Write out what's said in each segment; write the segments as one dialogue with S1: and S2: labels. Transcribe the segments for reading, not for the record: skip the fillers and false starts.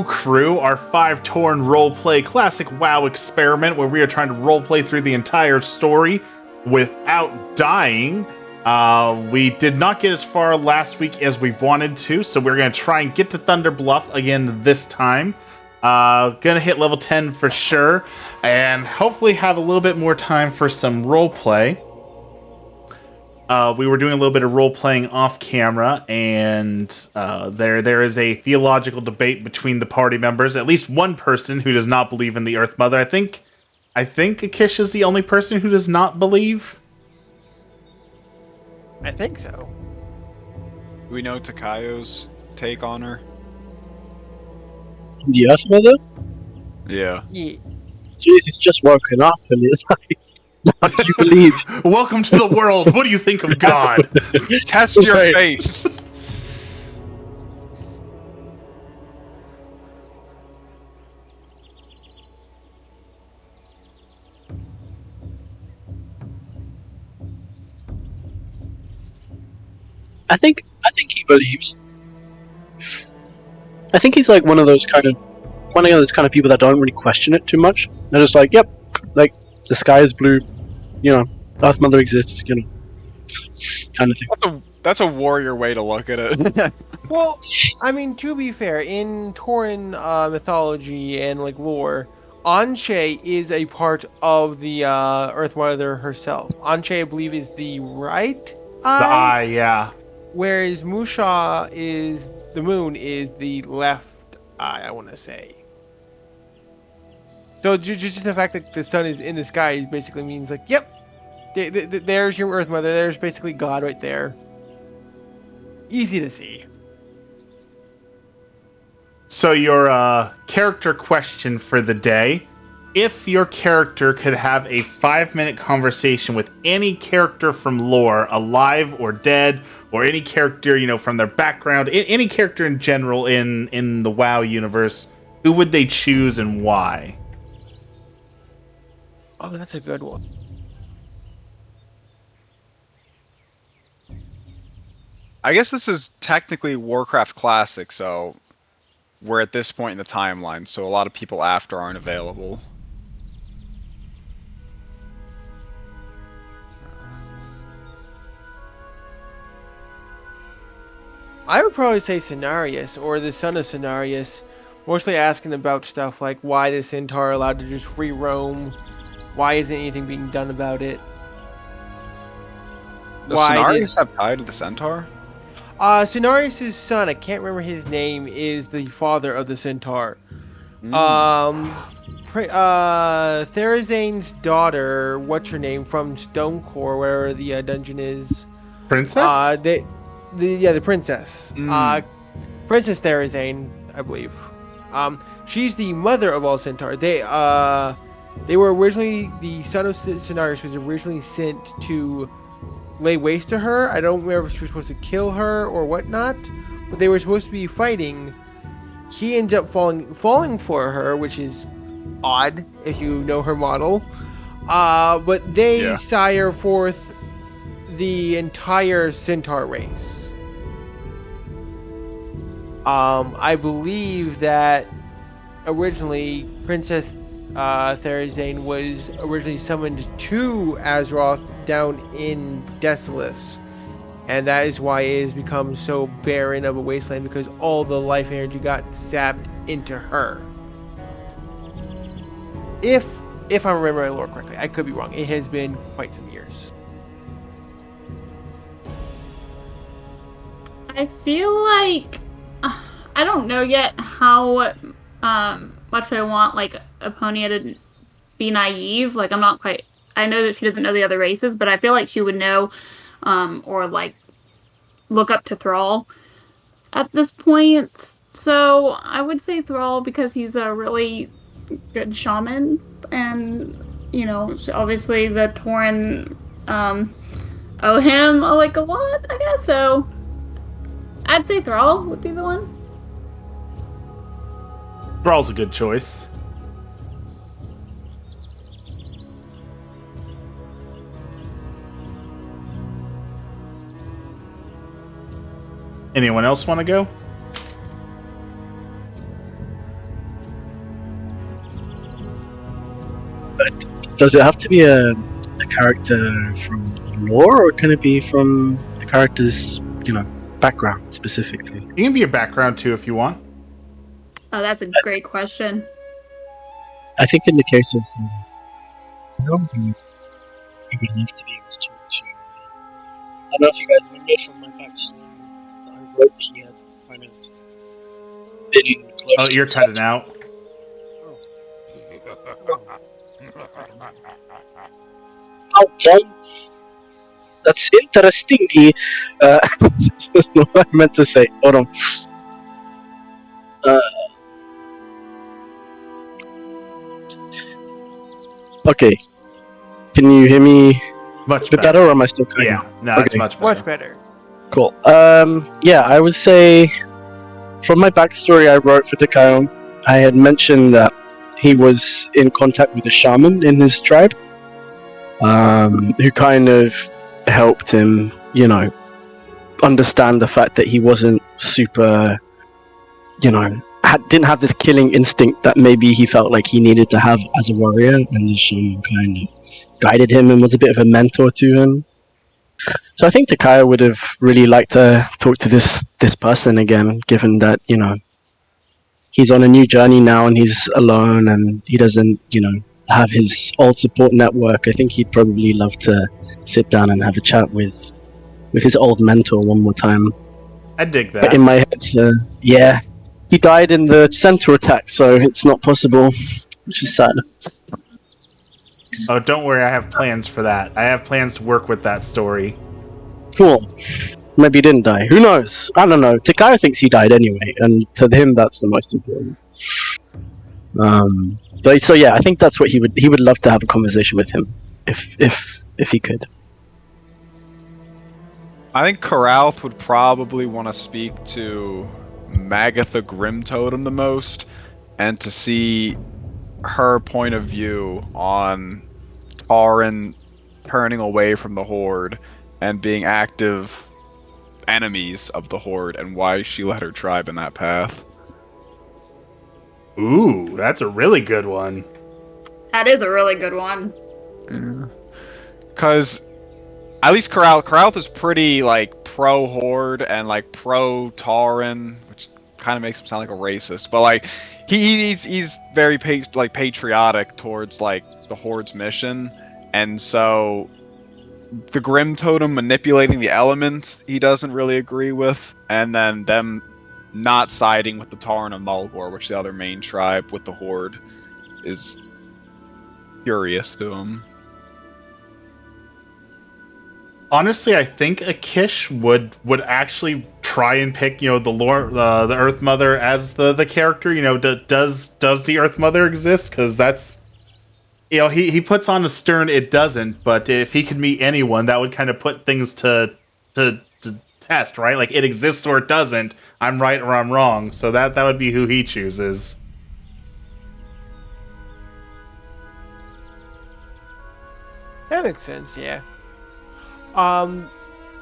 S1: Crew, our 5-turn roleplay classic WoW experiment where we are trying to roleplay through the entire story without dying. We did not get as far last week as we wanted to, so we're going to try and get to Thunder Bluff again this time. Gonna hit level 10 for sure, and hopefully have a little bit more time for some roleplay. We were doing a little bit of role-playing off-camera, and there is a theological debate between the party members. At least one person who does not believe in the Earth Mother. I think Akish is the only person who does not believe.
S2: I think so.
S3: Do we know Takayo's take on her?
S4: The Earth Mother?
S3: Yeah.
S2: Yeah.
S4: Jeez, he's just woken up and it's like, what do you believe?
S1: Welcome to the world. What do you think of God?
S3: Test your
S4: Right.
S3: faith.
S4: I think he believes. I think he's like one of those kind of people that don't really question it too much. They're just like, yep, like the sky is blue, Earth Mother exists, kind of thing.
S3: That's a warrior way to look at it.
S2: Well, I mean, to be fair, in Tauren mythology and like lore, Anshe is a part of the Earth Mother herself. Anshe, I believe, is the right eye.
S1: The eye, yeah.
S2: Whereas Musha is the moon is the left eye, I want to say. So just the fact that the sun is in the sky basically means like, yep, there's your Earth Mother. There's basically God right there. Easy to see.
S1: So your character question for the day: if your character could have a 5-minute conversation with any character from lore, alive or dead, or any character, from their background, any character in general in the WoW universe, who would they choose and why?
S2: Oh, that's a good one.
S3: I guess this is technically Warcraft Classic, so we're at this point in the timeline, so a lot of people after aren't available.
S2: I would probably say Cenarius, or the son of Cenarius, mostly asking about stuff like why the Centaur are allowed to just free roam, why isn't anything being done about it?
S3: Does Cenarius have tie to the Centaur?
S2: Cenarius' son, I can't remember his name, is the father of the Centaur. Therazane's daughter, what's her name, from Stonecore, wherever the dungeon is.
S1: Princess?
S2: The princess. Princess Therazane, I believe. She's the mother of all Centaur. They were originally, the son of Cenarius was originally sent to lay waste to her. I don't remember if she was supposed to kill her or whatnot, but they were supposed to be fighting. He ends up falling for her, which is odd if you know her model. But they sire forth the entire Centaur race. I believe that originally Princess Therazane was originally summoned to Azeroth down in Desolace, and that is why it has become so barren of a wasteland, because all the life energy got sapped into her. If I'm remembering my lore correctly, I could be wrong. It has been quite some years.
S5: I feel like I don't know yet how much I want like Eponia to be naive. Like, I'm not quite. I know that she doesn't know the other races, but I feel like she would know, or like look up to Thrall at this point. So I would say Thrall because he's a really good shaman, and obviously the Tauren owe him like a lot, I guess. So I'd say Thrall would be the one.
S1: Thrall's a good choice. Anyone else want to go?
S4: Does it have to be a character from lore, or can it be from the character's, background specifically?
S1: It can be a background too if you want.
S5: Oh, that's a great question.
S4: I think in the case of he would love to be able to talk to. I don't know if you guys remember from my backstory that I wrote, he had kind of been in close.
S1: Oh, you're cutting out.
S4: Oh, damn. That's interesting. That's not what I meant to say. Hold on. Okay. Can you hear me
S1: Much
S4: a bit
S1: better.
S4: better, or am I still cutting?
S1: Yeah, no, it's
S4: Okay.
S1: much better.
S2: Much better.
S4: Cool. Yeah, I would say from my backstory I wrote for Takayo, I had mentioned that he was in contact with a shaman in his tribe, who kind of helped him, understand the fact that he wasn't super, didn't have this killing instinct that maybe he felt like he needed to have as a warrior, and the shaman kind of guided him and was a bit of a mentor to him. So I think Takaya would have really liked to talk to this person again, given that, he's on a new journey now and he's alone and he doesn't, have his old support network. I think he'd probably love to sit down and have a chat with his old mentor one more time.
S1: I dig that.
S4: But in my head, yeah, he died in the centaur attack, so it's not possible, which is sad.
S1: Oh, don't worry, I have plans for that. I have plans to work with that story.
S4: Cool. Maybe he didn't die. Who knows? I don't know. Takaya thinks he died anyway, and to him that's the most important. But so yeah, I think that's what he would love to have a conversation with him, if he could.
S3: I think Karalth would probably want to speak to Magatha Grimtotem the most, and to see her point of view on Tauren turning away from the Horde and being active enemies of the Horde, and why she led her tribe in that path.
S1: Ooh, that's a really good one.
S5: That is a really good one.
S3: Because at least Karalth is pretty like pro Horde and like pro Tauren, which kind of makes him sound like a racist. But like he's very patriotic towards like the Horde's mission, and so the Grimtotem manipulating the element he doesn't really agree with, and then them not siding with the Tauren of Mulgore, which is the other main tribe with the Horde, is curious to him.
S1: Honestly, I think Akish would actually try and pick, the the Earth Mother as the character. Does the Earth Mother exist? Because that's, he puts on a stern it doesn't. But if he could meet anyone, that would kind of put things to test, right? Like, it exists or it doesn't. I'm right or I'm wrong. So that would be who he chooses.
S2: That makes sense, yeah.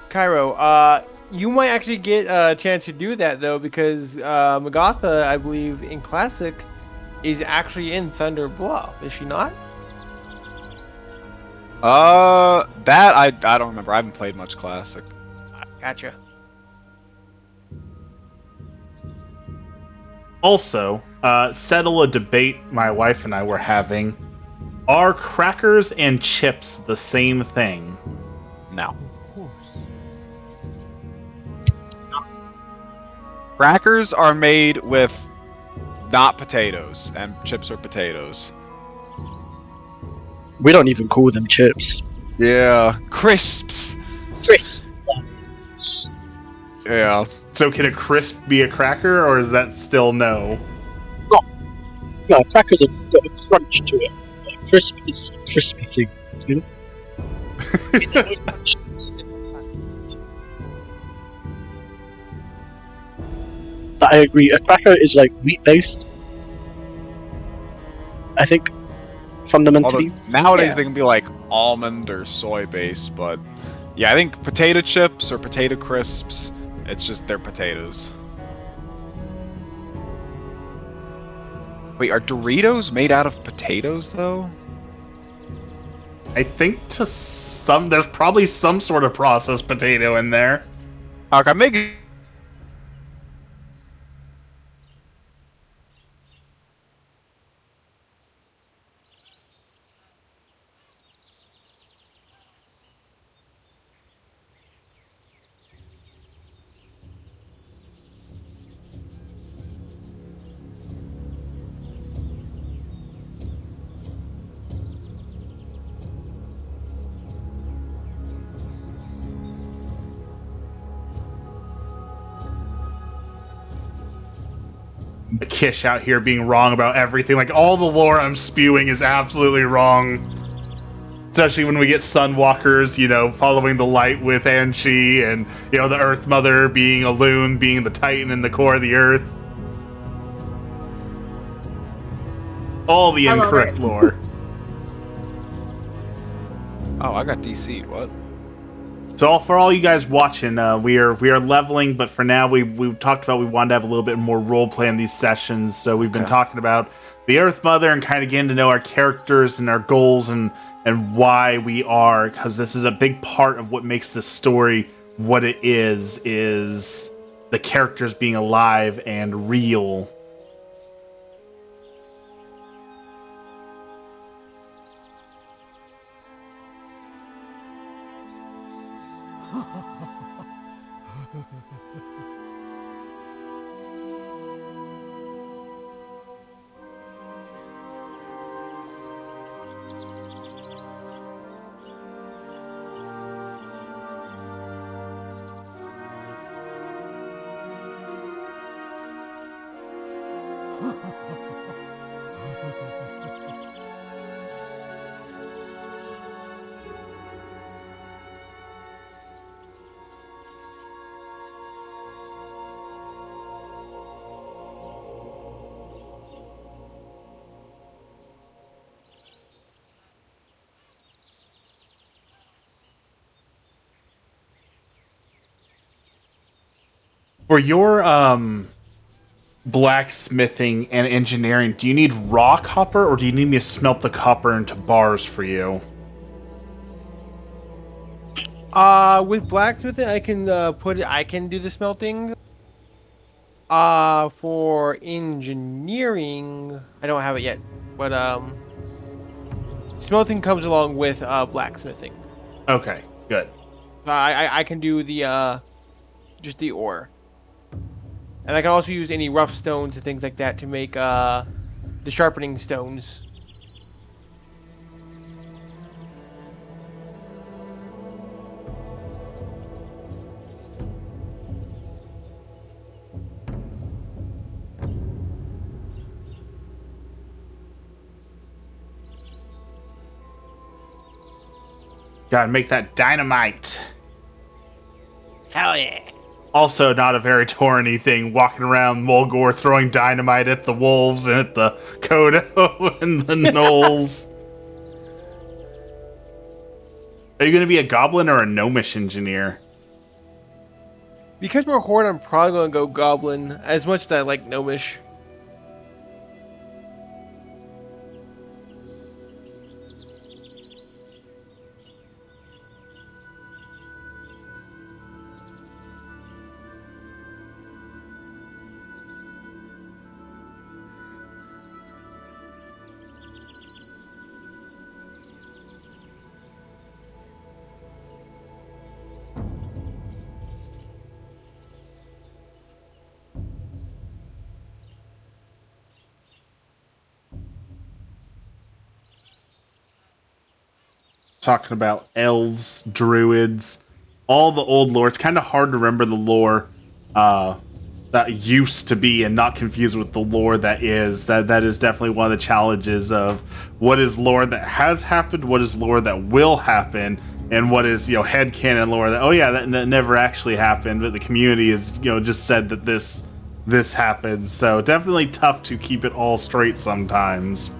S2: Cairo, you might actually get a chance to do that though, because Magatha, I believe, in Classic, is actually in Thunder Bluff, is she not?
S3: That I don't remember. I haven't played much Classic.
S2: Gotcha.
S1: Also, settle a debate my wife and I were having. Are crackers and chips the same thing?
S3: No. Crackers are made with not potatoes, and chips are potatoes.
S4: We don't even call them chips.
S3: Yeah, crisps.
S4: Crisp.
S3: Yeah.
S1: So can a crisp be a cracker, or is that still no?
S4: No, crackers have got a crunch to it. Like, crisp is a crispy thing, you know? But I agree, a cracker is like wheat based. I think, fundamentally.
S3: Although nowadays
S2: Yeah.
S3: they can be like almond or soy based, but yeah, I think potato chips or potato crisps, it's just they're potatoes. Wait, are Doritos made out of potatoes though?
S1: I think there's probably some sort of processed potato in there.
S3: Okay, make
S1: The Kish out here being wrong about everything. Like, all the lore I'm spewing is absolutely wrong. Especially when we get Sunwalkers, following the light with Anshi, and, the Earth Mother being a loon, being the Titan in the core of the Earth. All the
S5: I love
S1: incorrect
S5: it.
S1: lore.
S3: Oh, I got DC'd. What?
S1: So for all you guys watching, we are leveling, but for now we talked about we wanted to have a little bit more role play in these sessions. So we've been talking about the Earth Mother and kind of getting to know our characters and our goals and why we are, because this is a big part of what makes this story what it is the characters being alive and real. For your blacksmithing and engineering, do you need raw copper, or do you need me to smelt the copper into bars for you?
S2: With blacksmithing, I can I can do the smelting. For engineering, I don't have it yet, but smelting comes along with blacksmithing.
S1: Okay, good.
S2: I can do the just the ore, and I can also use any rough stones and things like that to make the sharpening stones.
S1: Gotta make that dynamite.
S2: Hell yeah!
S1: Also, not a very Torreny thing, walking around Mulgore throwing dynamite at the wolves and at the Kodo and the gnolls. Are you gonna be a goblin or a gnomish engineer?
S2: Because we're Horde, I'm probably gonna go Goblin, as much as I like Gnomish.
S1: Talking about elves, druids, all the old lore. It's kind of hard to remember the lore that used to be and not confuse with the lore that is. That is definitely one of the challenges of what is lore that has happened, what is lore that will happen, and what is headcanon lore that that never actually happened, but the community has just said that this happened. So definitely tough to keep it all straight sometimes.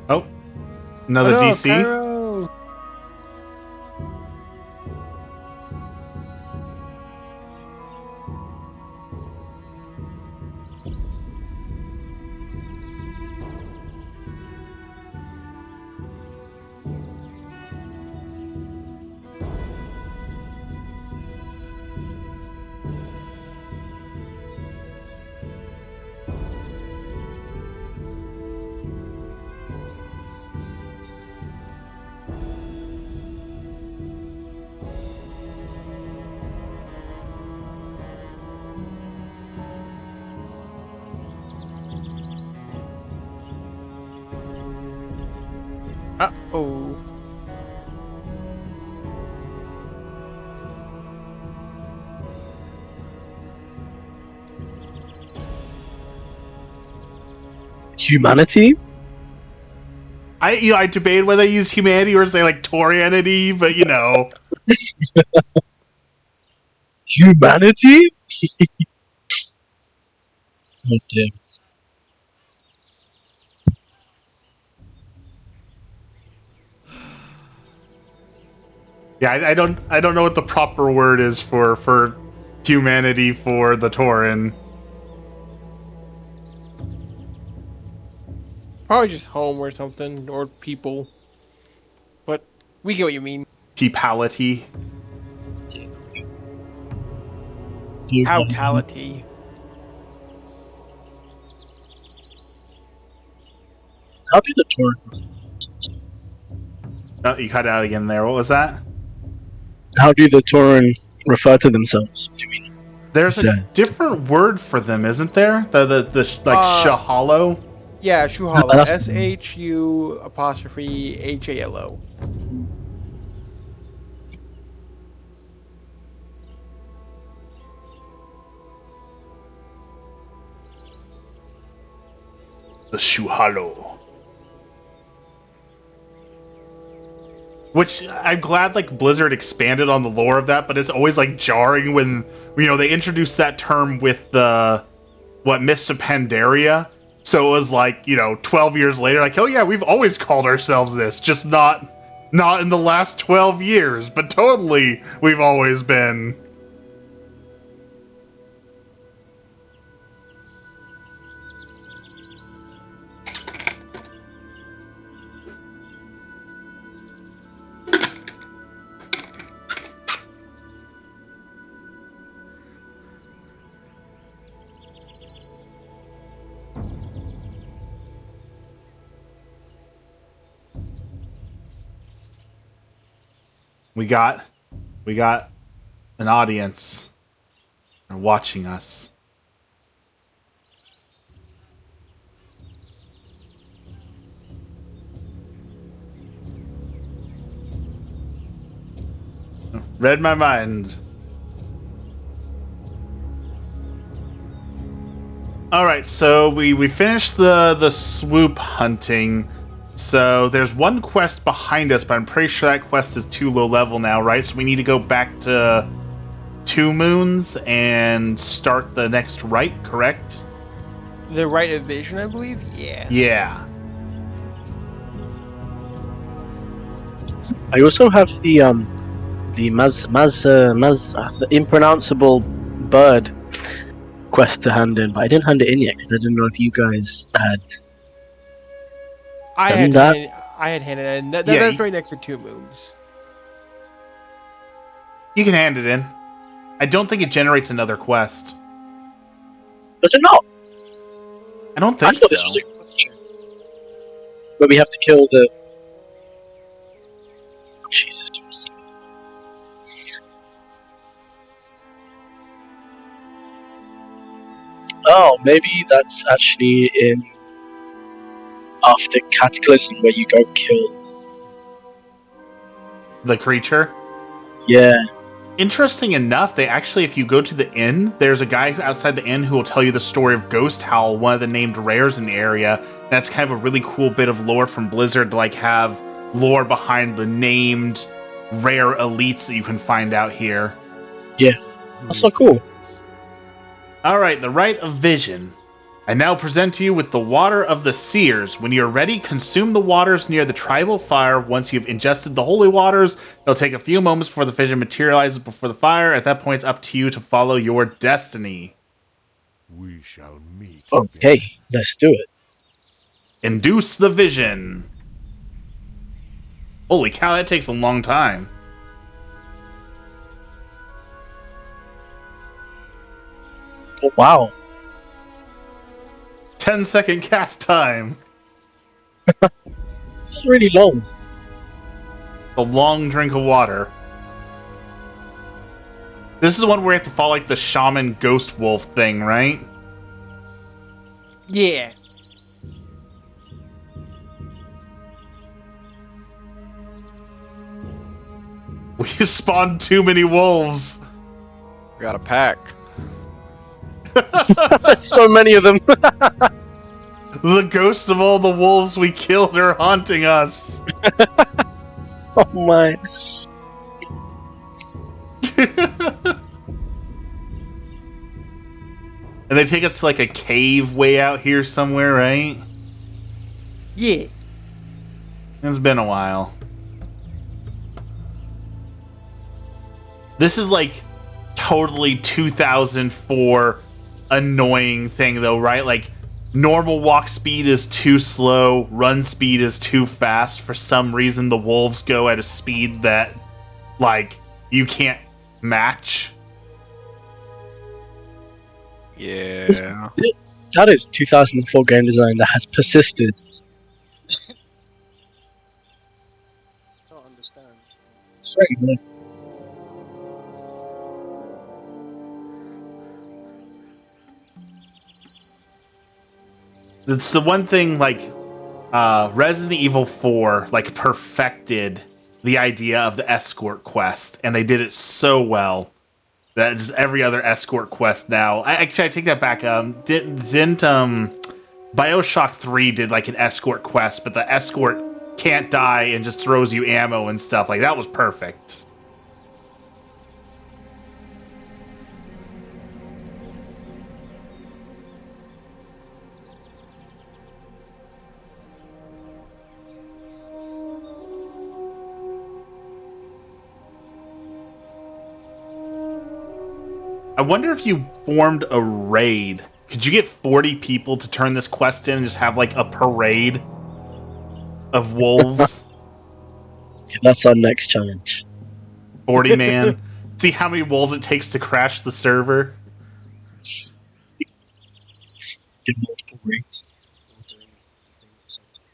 S1: Oh, another
S2: Oh no,
S1: DC.
S2: Cairo! Uh-oh.
S4: Humanity?
S1: I debated whether I use humanity or say like Torianity, but
S4: Humanity? Oh dear.
S1: Yeah, I don't know what the proper word is for humanity for the Tauren.
S2: Probably just home or something, or people. But we get what you mean.
S1: Peepality.
S2: Howtality.
S4: How do the Tauren?
S1: Oh, you cut out again there. What was that?
S4: How do the Tauren refer to themselves? Do we know?
S1: There's a
S4: Yeah.
S1: different word for them, isn't there? The Shahalo.
S2: Yeah, Shuhalo.
S4: That's-
S2: SHU''HALO.
S1: The Shuhalo. Which I'm glad like Blizzard expanded on the lore of that, but it's always like jarring when they introduced that term with the Mists of Pandaria. So it was like, 12 years later, like, oh yeah, we've always called ourselves this, just not in the last 12 years, but totally we've always been. We got an audience. They're watching us. Read my mind. All right, so we finished the swoop hunting. So there's one quest behind us, but I'm pretty sure that quest is too low level now, right? So we need to go back to Two Moons and start the next rite, correct?
S2: The Rite of Vision, I believe? Yeah.
S1: Yeah.
S4: I also have the the impronounceable bird quest to hand in, but I didn't hand it in yet because I didn't know if you guys had.
S2: I
S4: Done
S2: had
S4: that?
S2: handed it in.
S1: Yeah,
S2: That's
S1: you-
S2: right next to Two Moons.
S1: You can hand it in. I don't think it generates another quest.
S4: Does it not?
S1: I don't
S4: I
S1: think
S4: thought
S1: so.
S4: this was a creature. But we have to kill the. Jesus. Oh, maybe that's actually in after Cataclysm where you go kill.
S1: The creature.
S4: Yeah.
S1: Interesting enough, they actually, if you go to the inn, there's a guy outside the inn who will tell you the story of Ghost Howl, one of the named rares in the area. That's kind of a really cool bit of lore from Blizzard to like have lore behind the named rare elites that you can find out here.
S4: That's so cool.
S1: All right, the Rite of Vision. I now present to you with the Water of the Seers. When you're ready, consume the waters near the tribal fire. Once you've ingested the holy waters, it'll take a few moments before the vision materializes before the fire. At that point, it's up to you to follow your destiny.
S6: We shall meet.
S4: Okay, let's do it.
S1: Induce the vision. Holy cow, that takes a long time.
S4: Oh, wow.
S1: 10-second cast time.
S4: It's really long.
S1: A long drink of water. This is the one where you have to follow like the shaman ghost wolf thing, right?
S2: Yeah.
S1: We spawned too many wolves.
S3: We got a pack.
S4: So many of them.
S1: The ghosts of all the wolves we killed are haunting us.
S4: Oh my.
S1: And they take us to like a cave way out here somewhere, right?
S2: Yeah.
S1: It's been a while. This is like totally 2004 annoying thing though, right? Like normal walk speed is too slow, run speed is too fast. For some reason the wolves go at a speed that like you can't match.
S3: Yeah.
S4: That is 2004 game design that has persisted. I don't understand. It's very good.
S1: It's the one thing like Resident Evil 4 like perfected the idea of the escort quest, and they did it so well that just every other escort quest now. I take that back. Didn't BioShock 3 did like an escort quest, but the escort can't die and just throws you ammo and stuff. Like that was perfect. I wonder if you formed a raid. Could you get 40 people to turn this quest in and just have like a parade of wolves?
S4: Okay, that's our next challenge.
S1: 40 man. See how many wolves it takes to crash the server?
S4: Get multiple raids. All doing the thing at the same time.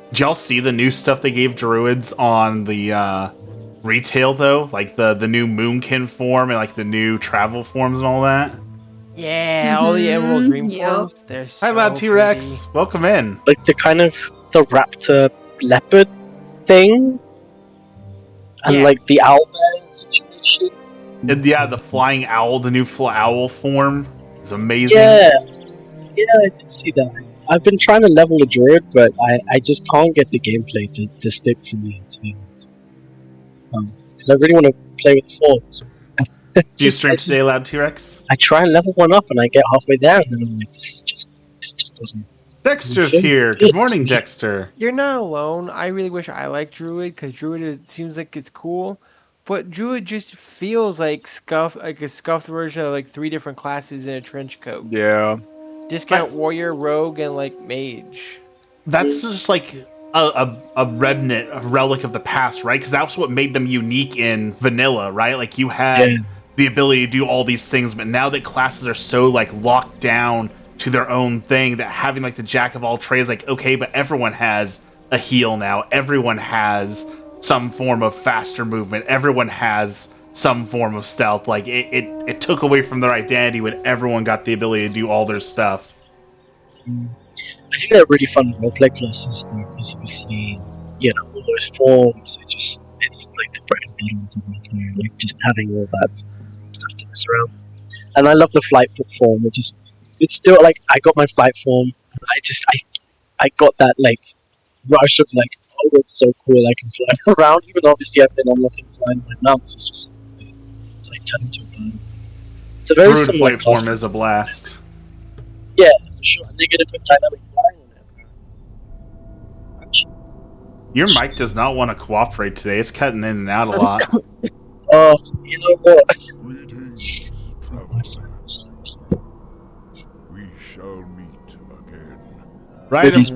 S1: Did y'all see the new stuff they gave druids on the retail though? Like the new Moonkin form and like the new travel forms and all that?
S2: Yeah, all the Emerald Dream
S5: Yep.
S2: forms. They're so
S1: Hi Loud T-Rex.
S2: pretty.
S1: Welcome in.
S4: Like the kind of the raptor leopard thing, and
S2: Yeah.
S4: like the owl bear situation.
S1: And yeah, the flying owl, the new owl form is amazing.
S4: Yeah, I did see that. I've been trying to level a druid, but I just can't get the gameplay to stick for me, to be honest. Because I really want to play with the forms.
S1: Do you stream today, Loud T-Rex?
S4: I try and level one up, and I get halfway there, and then I'm like, this just doesn't.
S1: Dexter's
S4: Good.
S1: here. Good morning, Dexter.
S2: You're not alone. I really wish I liked Druid because Druid seems like it's cool, But Druid just feels like a scuffed version of like 3 different classes in a trench coat.
S3: Yeah.
S2: Discount warrior, rogue, and like mage.
S1: That's just like a remnant, a relic of the past, right? Because that's what made them unique in vanilla, right? Like you had
S4: Yeah.
S1: the ability to do all these things, but now that classes are so like locked down to their own thing, that having like the jack of all trades, like okay, but everyone has a heal now. Everyone has some form of faster movement. Everyone has some form of stealth. Like it took away from their identity when everyone got the ability to do all their stuff.
S4: I think they're really fun roleplay classes though, because obviously, you know, all those forms, it's like the bread and butter of the roleplayer, like just having all that stuff to mess around. And I love the flight foot form, it's still like, I got my flight form, and I got that like rush of like, oh, it's so cool, I can fly around, even though obviously I've been unlocking flying my mounts, it's like turning into a bird. It's a very
S1: Druid
S4: similar
S1: flight
S4: class.
S1: form is a blast.
S4: Yeah, for sure. And they're gonna put dynamic flying on it. Actually,
S1: Your mic does not want to cooperate today. It's cutting in and out a lot.
S4: oh, you know what?
S6: Greetings,
S4: My
S6: traveler.
S4: phone is
S6: We shall meet again.
S1: Right?
S4: Goodies.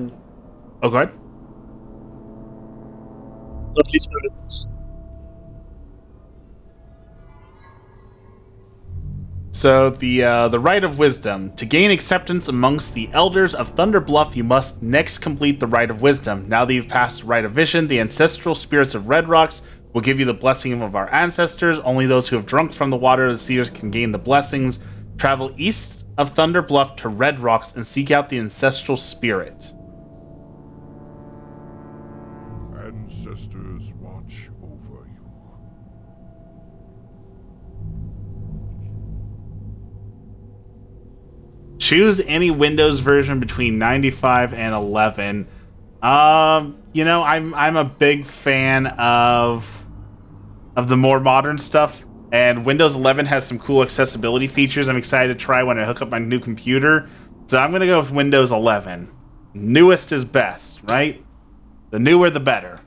S1: Oh, go ahead.
S4: No, please go ahead.
S1: So the Rite of Wisdom. To gain acceptance amongst the elders of Thunder Bluff, you must next complete the Rite of Wisdom. Now that you've passed the Rite of Vision, the ancestral spirits of Red Rocks will give you the blessing of our ancestors. Only those who have drunk from the water of the seers can gain the blessings. Travel east of Thunder Bluff to Red Rocks and seek out the ancestral spirit.
S6: Ancestors watch over you.
S1: Choose any Windows version between 95 and 11. You know, I'm a big fan of the more modern stuff, and Windows 11 has some cool accessibility features I'm excited to try when I hook up my new computer. So I'm gonna go with Windows 11. Newest is best, right? The newer, the better.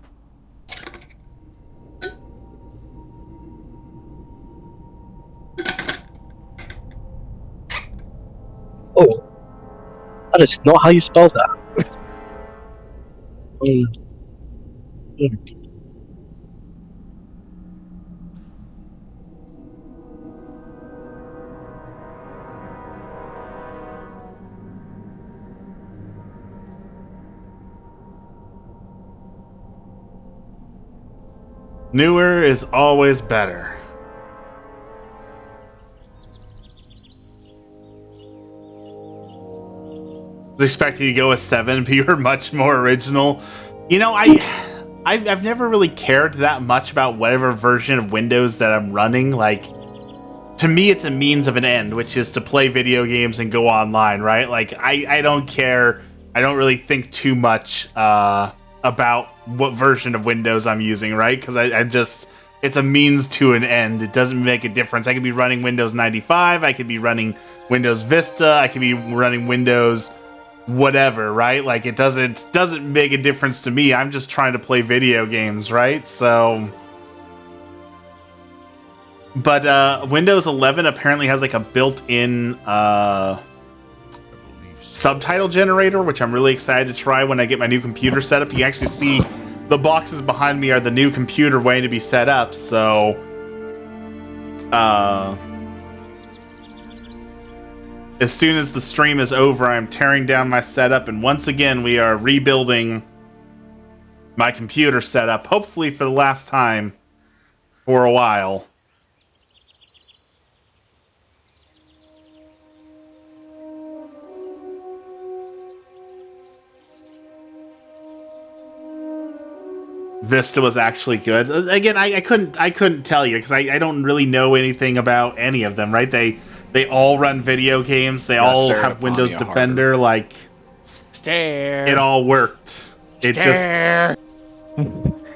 S4: Oh, that is not how you spell that.
S1: Newer is always better. I was expecting you to go with 7, but you were much more original. You know, I've never really cared that much about whatever version of Windows that I'm running. Like, to me, it's a means of an end, which is to play video games and go online, right? Like, I don't care. I don't really think too much about what version of Windows I'm using, right? Because I'm just, it's a means to an end. It doesn't make a difference. I could be running Windows 95. I could be running Windows Vista. I could be running Windows whatever, right? Like, it doesn't make a difference to me. I'm just trying to play video games, right? So, but Windows 11 apparently has like a built-in subtitle generator, which I'm really excited to try when I get my new computer set up. You can actually see the boxes behind me are the new computer waiting to be set up. So, as soon as the stream is over, I'm tearing down my setup, and once again, we are rebuilding my computer setup, hopefully for the last time for a while. Vista was actually good. Again, I couldn't tell you because I don't really know anything about any of them, right? They all run video games. They all
S3: stare
S1: have
S3: at
S1: Windows
S3: Ponyo
S1: Defender. Like,
S2: Stare.
S1: it all worked.
S2: Stare.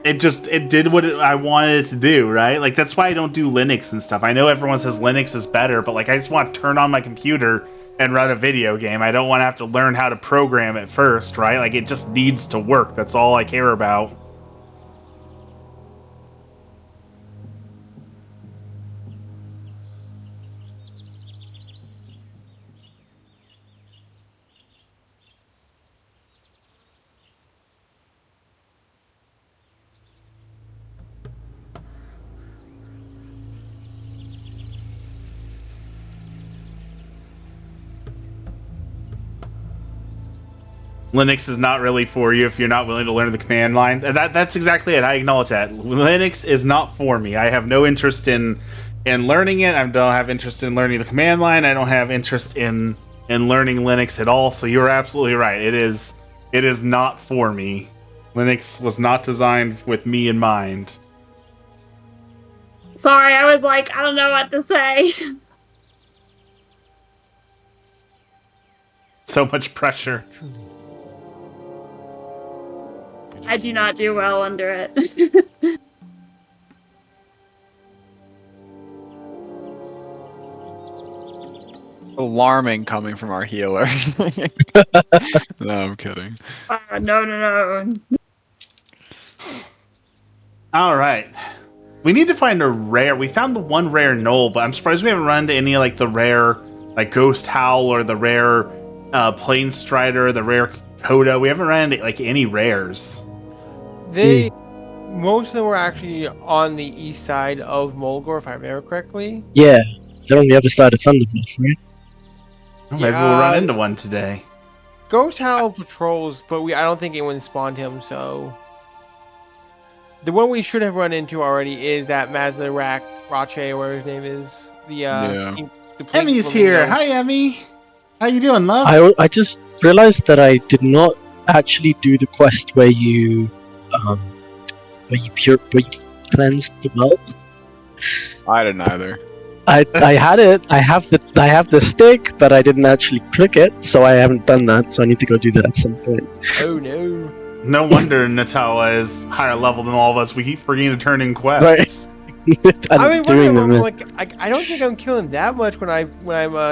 S1: It did what I wanted it to do, right? Like, that's why I don't do Linux and stuff. I know everyone says Linux is better, but like, I just want to turn on my computer and run a video game. I don't want to have to learn how to program it first, right? Like, it just needs to work. That's all I care about. Linux is not really for you if you're not willing to learn the command line. That's exactly it. I acknowledge that. Linux is not for me. I have no interest in learning it. I don't have interest in learning the command line. I don't have interest in learning Linux at all. So you're absolutely right. It is not for me. Linux was not designed with me in mind.
S5: Sorry, I was like, I don't know what to say.
S1: So much pressure.
S5: I do not do well under it.
S3: Alarming coming from our healer. No, I'm kidding.
S5: No.
S1: All right. We need to find a rare. We found the one rare knoll, but I'm surprised we haven't run into any like the rare like Ghost Howl or the rare Plain Strider, the rare Coda. We haven't run into like any rares.
S2: Most of them were actually on the east side of Mulgore, if I remember correctly.
S4: Yeah, they're on the other side of Thunderbluff, right?
S1: Oh, maybe we'll run into one today.
S2: Ghost Howl patrols, but I don't think anyone spawned him, so... The one we should have run into already is that Mazarak Rache, whatever his name is. The pink
S1: Emmy's
S2: flamingo.
S1: here. Hi, Emmy. How you doing, love?
S4: I just realized that I did not actually do the quest where you cleansed the well.
S3: I didn't either.
S4: I had it. I have the stick, but I didn't actually click it, so I haven't done that. So I need to go do that at some point.
S2: Oh no.
S1: No wonder Natawa is higher level than all of us. We keep forgetting to turn in quests.
S4: Right.
S2: I mean,
S4: doing them.
S2: I don't think I'm killing that much when I'm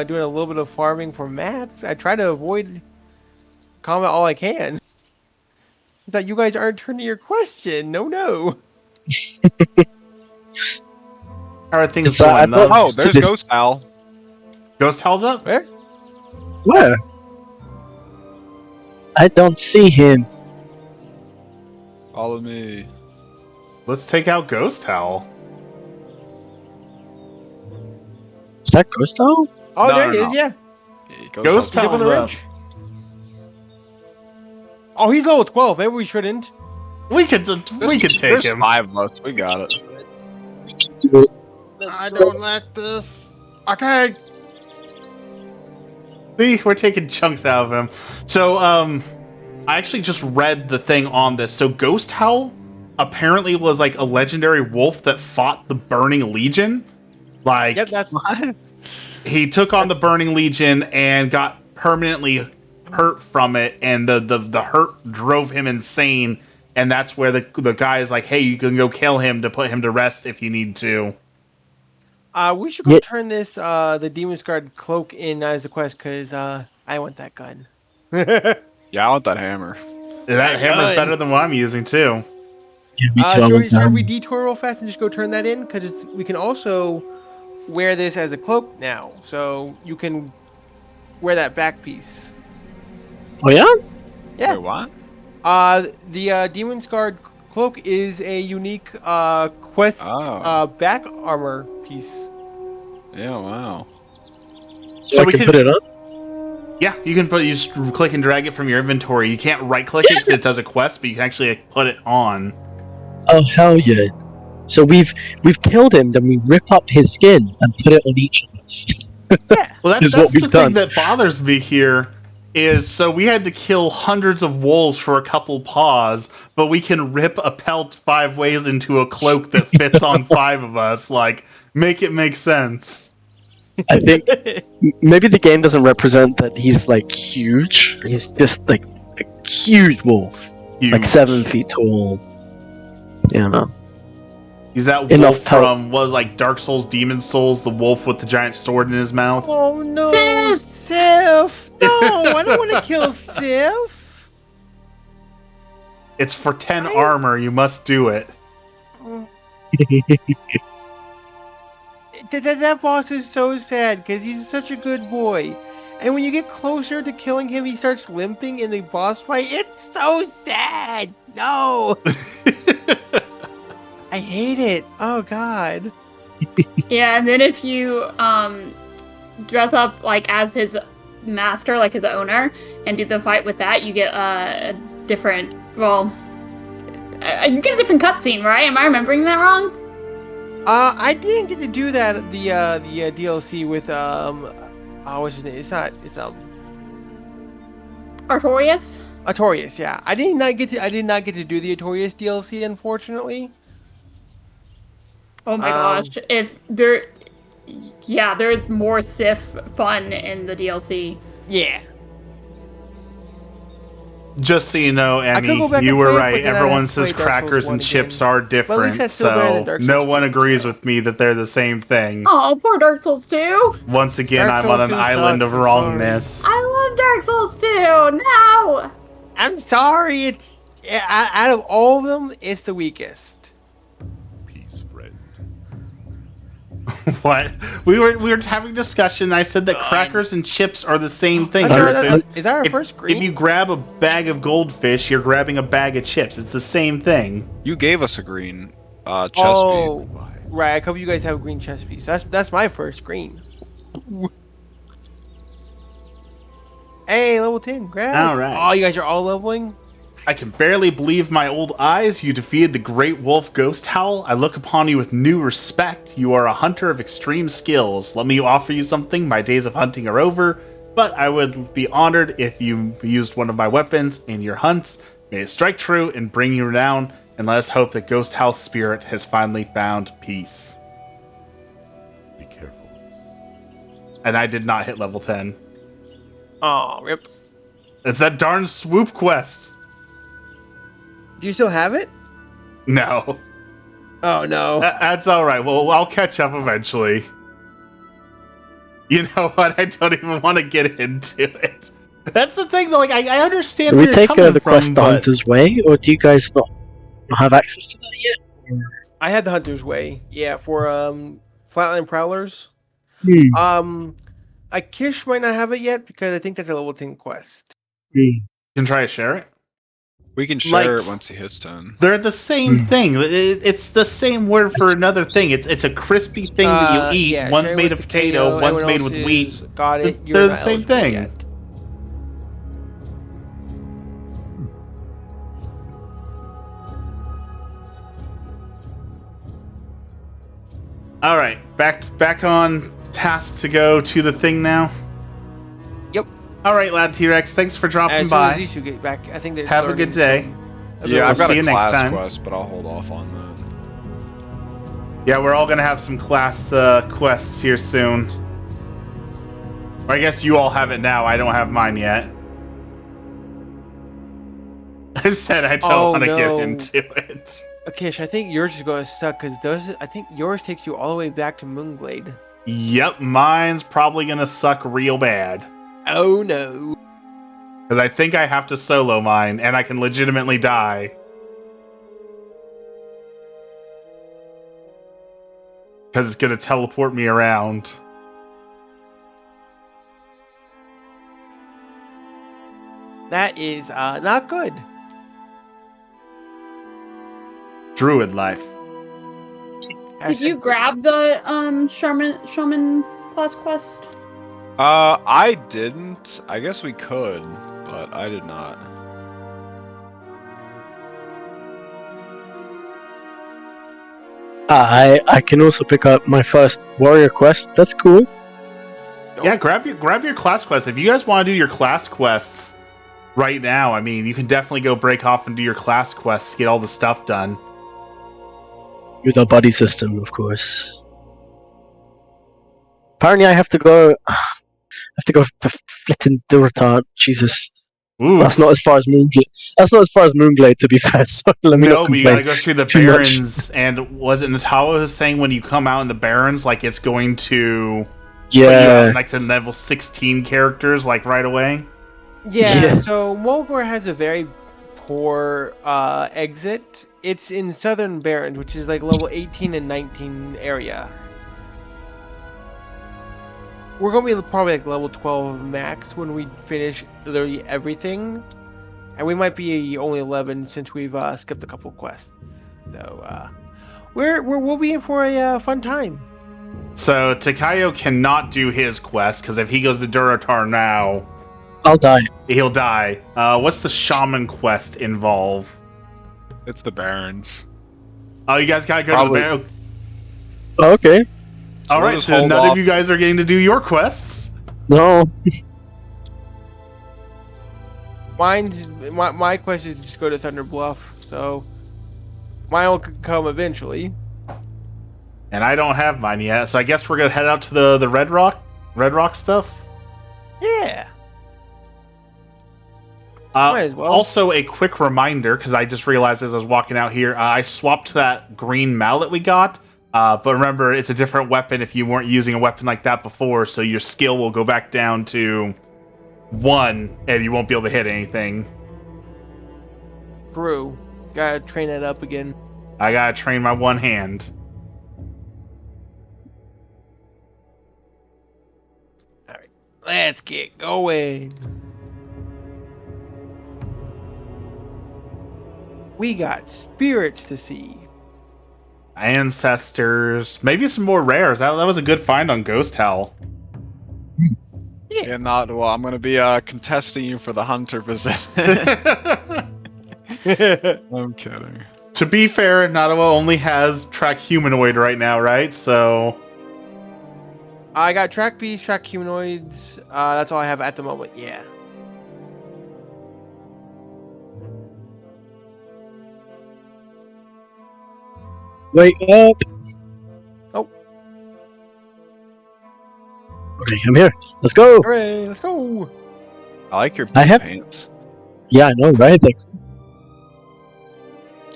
S2: doing a little bit of farming for mats. I try to avoid combat all I can. It's like you guys aren't turning your question. No.
S1: How are things
S4: I
S1: going, though?
S3: Oh,
S4: So
S3: there's
S4: this-
S3: Ghost Owl.
S1: Ghost Howl's up?
S2: Where?
S4: Where? I don't see him.
S3: Follow me.
S1: Let's take out Ghost Howl.
S4: Is that Ghost Owl?
S2: Oh,
S3: No,
S2: there
S3: no,
S2: it is.
S3: no.
S2: Yeah.
S1: Ghost
S2: He's up on the
S1: Howl's up.
S2: ridge. Oh, he's level 12. Maybe we shouldn't.
S1: We could take
S3: There's
S1: him.
S3: 5 of us. We got it.
S4: We can do it. Let's
S2: I
S4: go.
S2: don't like this. Okay.
S1: See, we're taking chunks out of him. So, I actually just read the thing on this. So, Ghost Howl apparently was like a legendary wolf that fought the Burning Legion. Like,
S2: Yep, that's fine.
S1: he took on the Burning Legion and got permanently hurt from it, and the hurt drove him insane. And that's where the guy is like, hey, you can go kill him to put him to rest if you need to.
S2: We should go
S4: Yeah.
S2: turn this the Demon's Guard cloak in as a quest because I want that gun.
S3: Yeah, I want that hammer.
S1: That hammer's
S2: gun.
S1: better than what I'm using, too.
S4: Yeah, me too. I want
S2: should
S4: that.
S2: we detour real fast and just go turn that in? Because we can also wear this as a cloak now, so you can wear that back piece.
S4: Oh yeah?
S2: Yeah.
S3: Wait, what?
S2: The Demon's Guard cloak is a unique quest
S3: Oh.
S2: back armor piece.
S3: Yeah, wow.
S4: So,
S1: So
S4: I
S1: we
S4: can
S1: could-
S4: put it up.
S1: Yeah, you can you just click and drag it from your inventory. You can't right click it because it does a quest, but you can actually put it on.
S4: Oh hell yeah! So we've killed him, then we rip up his skin and put it on each of us.
S1: Well,
S4: Is
S1: that's
S4: what
S1: the
S4: we've
S1: thing
S4: done.
S1: that bothers me here. Is so we had to kill hundreds of wolves for a couple paws, but we can rip a pelt 5 ways into a cloak that fits on 5 of us. Like, make it make sense.
S4: I think maybe the game doesn't represent that he's like huge. He's just like a huge wolf,
S1: Huge.
S4: like 7 feet tall. You know.
S1: He's that
S4: Enough
S1: wolf
S4: pelt.
S1: from was like Dark Souls, Demon Souls, the wolf with the giant sword in his mouth.
S2: Oh no,
S5: Sif!
S2: Sif! No, I don't want to kill Sif.
S1: It's for 10 armor. You must do it.
S2: That boss is so sad because he's such a good boy. And when you get closer to killing him, he starts limping in the boss fight. It's so sad. No, I hate it. Oh god.
S5: Yeah, and then if you dress up like as his master, like his owner, and do the fight with that, you get a different. Well, you get a different cutscene, right? Am I remembering that wrong?
S2: I didn't get to do that. The DLC with what's his name? It's
S5: Artorias?
S2: Artorias. Yeah, I did not get to do the Artorias DLC, unfortunately.
S5: Oh my gosh! If there, yeah, there's more Sif fun in the DLC.
S2: Yeah.
S1: Just so you know,
S2: could go
S1: Emmy,
S2: back
S1: you
S2: and
S1: were
S2: play it,
S1: right.
S2: but then I'd
S1: Everyone
S2: have to play
S1: says
S2: Dark Souls
S1: crackers
S2: 1
S1: and chips
S2: again.
S1: are
S2: But at least
S1: different,
S2: that's still better than
S1: so
S2: Dark
S1: no
S2: Souls
S1: one
S2: 2,
S1: agrees
S2: so.
S1: with me that they're the same thing.
S5: Oh, poor Dark Souls 2.
S1: Once again,
S2: Dark
S1: I'm on
S2: Souls
S1: an
S2: 2
S1: island
S2: sucks,
S1: of
S2: I'm
S1: wrongness.
S5: I love Dark Souls 2. No.
S2: I'm sorry. It's out of all of them, it's the weakest.
S6: Peace, friend.
S1: What? We were having discussion. I said that crackers and chips are the same thing.
S2: I'm sorry,
S1: They're-
S2: is that our
S1: if,
S2: first green?
S1: if you grab a bag of goldfish, you're grabbing a bag of chips. It's the same thing.
S3: You gave us a green chest piece.
S2: Oh, right. A couple of you guys have a green chest piece. That's my first green. Hey, level 10. Grab.
S1: All right.
S2: Oh, you guys are all leveling?
S1: I can barely believe my old eyes. You defeated the great wolf Ghost Howl. I look upon you with new respect. You are a hunter of extreme skills. Let me offer you something. My days of hunting are over, but I would be honored if you used one of my weapons in your hunts. May it strike true and bring you renown, and let us hope that Ghost Howl's spirit has finally found peace.
S6: Be careful.
S1: And I did not hit level 10.
S2: Oh, rip.
S1: It's that darn swoop quest.
S2: Do you still have it?
S1: No.
S2: Oh, no.
S1: That's alright. Well, I'll catch up eventually. You know what? I don't even want to get into it. That's the thing, though. Like, I understand
S4: Do
S1: where
S4: we
S1: you're
S4: take
S1: coming
S4: the
S1: from,
S4: quest the
S1: but
S4: Hunter's Way, or do you guys not have access to that yet?
S2: I had the Hunter's Way. Yeah, for Flatland Prowlers. Kish might not have it yet because I think that's a level 10 quest.
S1: you can try to share it.
S3: We can share
S1: Like-
S3: it once he hits 10.
S1: They're the same thing. It's the same word for another thing. It's a crispy thing that you eat.
S2: Yeah,
S1: One's
S2: share
S1: made
S2: with
S1: of
S2: the
S1: potato, one's
S2: everyone
S1: made
S2: else
S1: with wheat.
S2: is- Got it.
S1: They're
S2: You're
S1: the
S2: not
S1: same
S2: eligible
S1: thing.
S2: yet.
S1: All right, back on task to go to the thing now.
S2: Yep.
S1: All right, Lad T-Rex, thanks for dropping
S2: As soon as
S1: by.
S2: these two get back, I think they're
S1: Have a good day.
S3: Yeah, I've
S1: We'll
S3: got
S1: see
S3: a
S1: you next
S3: class
S1: time.
S3: quest, but I'll hold off on that.
S1: Yeah, we're all gonna have some class quests here soon. Or I guess you all have it now. I don't have mine yet. I said I don't
S2: Oh,
S1: want to
S2: no.
S1: get into it.
S2: Okay, I think yours is going to suck because I think yours takes you all the way back to Moonglade.
S1: Yep, mine's probably gonna suck real bad.
S2: Oh no.
S1: Because I think I have to solo mine, and I can legitimately die. Because it's gonna teleport me around.
S2: That is not good.
S1: Druid life.
S5: Did you grab the shaman class quest?
S3: I didn't. I guess we could, but I did not.
S4: I can also pick up my first warrior quest. That's cool.
S1: Yeah, grab your class quests. If you guys want to do your class quests right now, I mean, you can definitely go break off and do your class quests to get all the stuff done.
S4: With our buddy system, of course. Apparently, I have to go. I have to go to flipping Durotar. Jesus,
S1: Ooh.
S4: that's not as far as Moonglade. That's not as far as Moonglade, to be fair. So let me
S1: No,
S4: not
S1: but you
S4: complain.
S1: gotta go through the
S4: too much.
S1: barrens, and was it Natawa was saying when you come out in the barrens, like it's going to put you out
S4: Yeah,
S1: in, like the level 16 characters, like right away?
S2: Yeah,
S4: Yeah.
S2: so Mulgore has a very poor exit. It's in Southern Barrens, which is like level 18 and 19 area. We're gonna be probably like level 12 max when we finish literally everything, and we might be only 11 since we've skipped a couple quests. So we'll be in for a fun time.
S1: So Takayo cannot do his quest because if he goes to Durotar now,
S4: I'll die.
S1: he'll die. What's the shaman quest involve?
S3: It's the Barons.
S1: Oh, you guys gotta go
S3: Probably.
S1: to the bear.
S4: Oh, okay.
S1: All
S3: we'll
S1: right,
S3: just
S1: so
S3: hold
S1: none
S3: off.
S1: of you guys are getting to do your quests.
S4: No.
S2: My question is to just go to Thunder Bluff. So mine will come eventually.
S1: And I don't have mine yet, so I guess we're gonna head out to the Red Rock stuff.
S2: Yeah. Might as well.
S1: Also, a quick reminder, because I just realized as I was walking out here, I swapped that green mallet we got. But remember, it's a different weapon if you weren't using a weapon like that before, so your skill will go back down to 1, and you won't be able to hit anything.
S2: True. Gotta train it up again.
S1: I gotta train my one hand.
S2: Alright. Let's get going. We got spirits to see.
S1: Ancestors. Maybe some more rares. That was a good find on Ghost Howl.
S3: Yeah, not well. I'm gonna be contesting you for the hunter position. I'm kidding.
S1: To be fair, Nadawa only has track humanoid right now, right? So
S2: I got track beasts, track humanoids. That's all I have at the moment. Yeah.
S4: Wake up.
S2: Oh.
S4: Okay, I'm here. Let's go.
S2: Hooray! Let's go.
S3: I like your
S4: I have-
S3: pants.
S4: Yeah, I know, right? Like,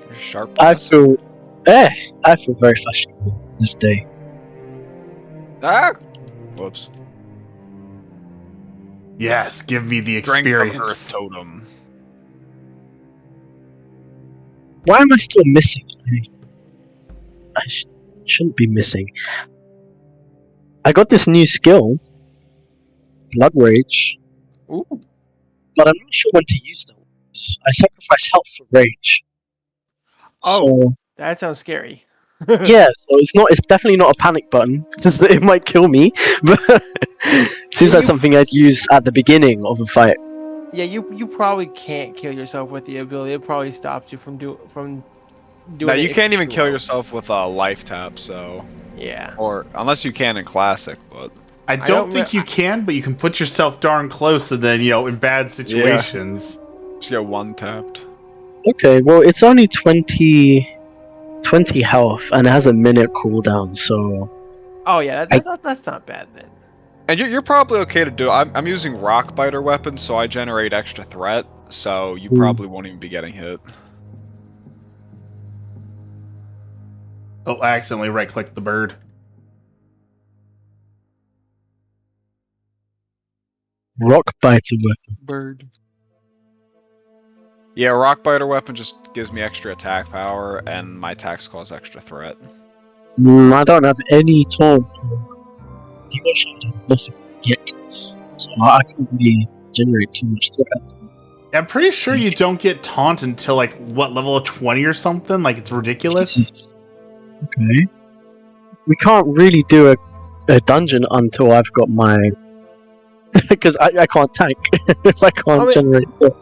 S3: You're sharp.
S4: I feel very fashionable this day.
S3: Ah! Whoops.
S1: yes, give me the
S3: Strength of Earth
S1: experience.
S3: Totem.
S4: Why am I still missing? I shouldn't be missing. I got this new skill, Blood Rage,
S2: Ooh.
S4: but I'm not sure when to use them. I sacrifice health for rage.
S2: Oh. That sounds scary.
S4: So, yeah, so it's definitely not a panic button, just that it might kill me, but it seems like something I'd use at the beginning of a fight.
S2: Yeah, you probably can't kill yourself with the ability. It probably stops you from doing.
S3: No, you
S2: it
S3: can't even
S2: too
S3: kill
S2: well.
S3: yourself with a life tap, so.
S2: Yeah.
S3: Or, unless you can in Classic, but.
S1: I
S2: don't
S1: don't think
S2: re-
S1: you can, but you can put yourself darn close, and then in bad situations.
S3: Just get one tapped.
S4: Okay, well, it's only 20 health, and it has a minute cooldown, so...
S2: Oh yeah, that's not bad then.
S3: And you're probably okay to do. I'm using Rock Biter weapons, so I generate extra threat, so you probably won't even be getting hit.
S1: Oh, I accidentally right-clicked the bird.
S4: Rock Biter weapon.
S2: Bird.
S3: Yeah, Rock Biter weapon just gives me extra attack power, and my attacks cause extra threat.
S4: I don't have any taunt or demotion, nothing yet, so I can't really generate too much threat.
S1: I'm pretty sure you don't get taunt until level of 20 or something. Like it's ridiculous.
S4: Jesus. Okay. We can't really do a dungeon until I've got my... because I can't tank if I can't generate threat.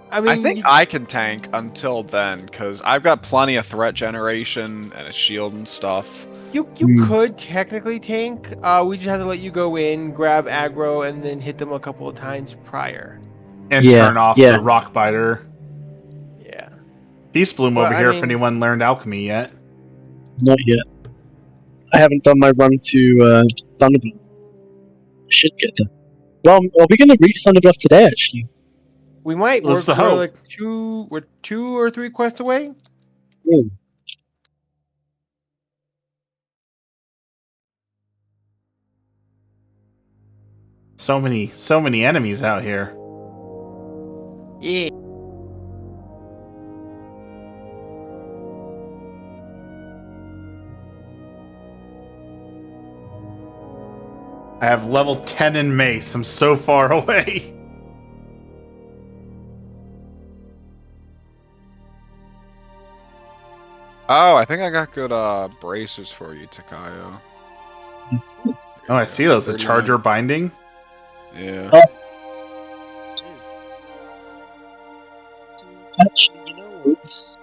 S2: I mean,
S3: I think I can tank until then, because I've got plenty of threat generation and a shield and stuff.
S2: you could technically tank. We just have to let you go in, grab aggro, and then hit them a couple of times prior.
S1: And
S4: Yeah,
S1: turn off
S4: yeah.
S1: the rock biter.
S2: Yeah.
S1: Peace Bloom
S2: Well,
S1: over
S2: I
S1: here
S2: mean-
S1: if anyone learned alchemy yet.
S4: Not yet. I haven't done my run to Thunderbluff. Should get there. Well, are we going to read Thunderbluff today, actually?
S2: We might.
S1: What's
S2: We're
S1: the hope?
S2: like we're 2 or 3 quests away.
S4: Ooh.
S1: So many enemies out here.
S2: Yeah.
S1: I have level 10 in mace. I'm so far away.
S3: Oh, I think I got good bracers for you, Takayo.
S1: Oh, I see those. The
S3: 39.
S1: charger binding.
S3: Yeah.
S4: Oh. Jeez. Actually, you know what?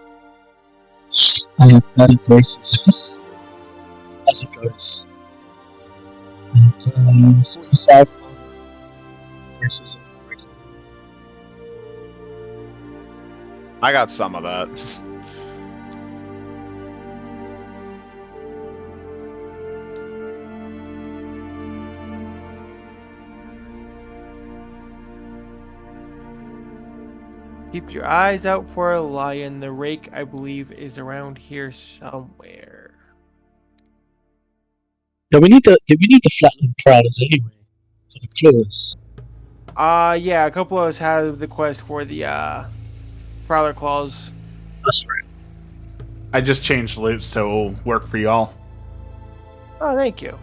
S4: I have better braces as it goes. And 45 braces already.
S3: I got some of that.
S2: Keep your eyes out for a lion. The rake, I believe, is around here somewhere.
S4: Yeah, we need the flatland prowlers anyway for the claws.
S2: Yeah, a couple of us have the quest for the Prowler Claws.
S4: That's right.
S1: I just changed loot, so it'll work for y'all.
S2: Oh, thank you.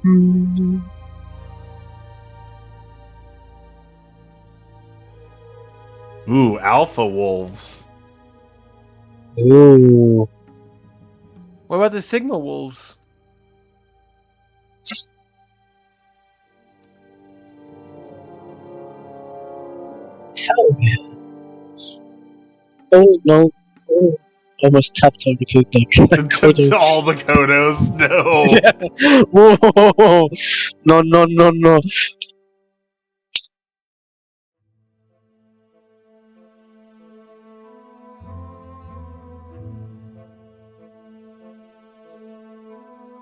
S4: Mhm.
S1: Ooh, alpha wolves.
S4: Ooh.
S2: What about the Sigma Wolves?
S4: Hell yeah. Oh no. Oh. Almost tapped targeted the Kodo.
S1: All the Kodos. No.
S4: Yeah. Whoa. No, no, no, no.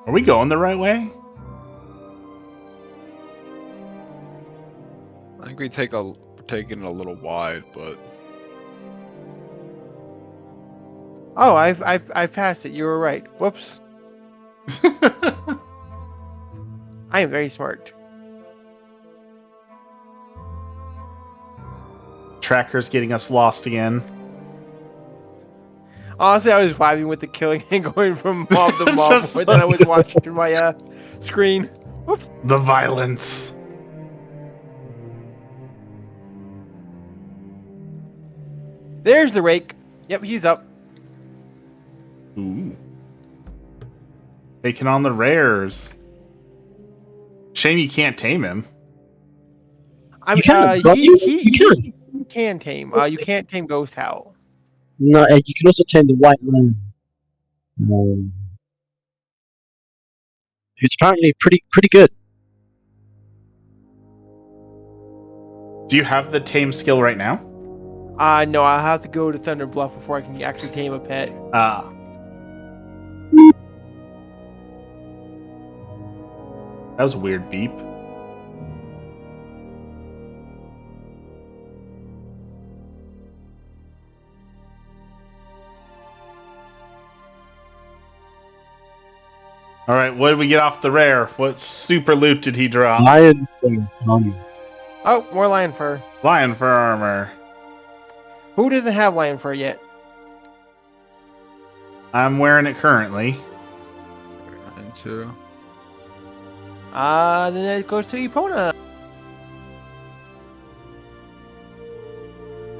S1: Are we going the right way?
S3: I think we taking it a little wide, but
S2: Oh, I've passed it. You were right. Whoops. I am very smart.
S1: Tracker's getting us lost again.
S2: Honestly, I was vibing with the killing and going from mob to mob
S1: Just
S2: more than I was watching through my screen. Whoops.
S1: The violence.
S2: There's the rake. Yep, he's up.
S1: Ooh. Taking on the rares. Shame you can't tame him.
S2: I
S4: You
S2: mean,
S4: can, but you can.
S2: he can tame. You can't tame Ghost Howl.
S4: No, and you can also tame the white lion. Who's apparently pretty good.
S1: Do you have the tame skill right now?
S2: No, I'll have to go to Thunder Bluff before I can actually tame a pet.
S1: Ah. That was a weird beep. Alright, what did we get off the rare? What super loot did he drop?
S4: Lion fur armor.
S2: Oh, more lion fur.
S1: Lion fur armor.
S2: Who doesn't have lion fur yet?
S1: I'm wearing it currently.
S3: into.
S2: Then it goes to Epona.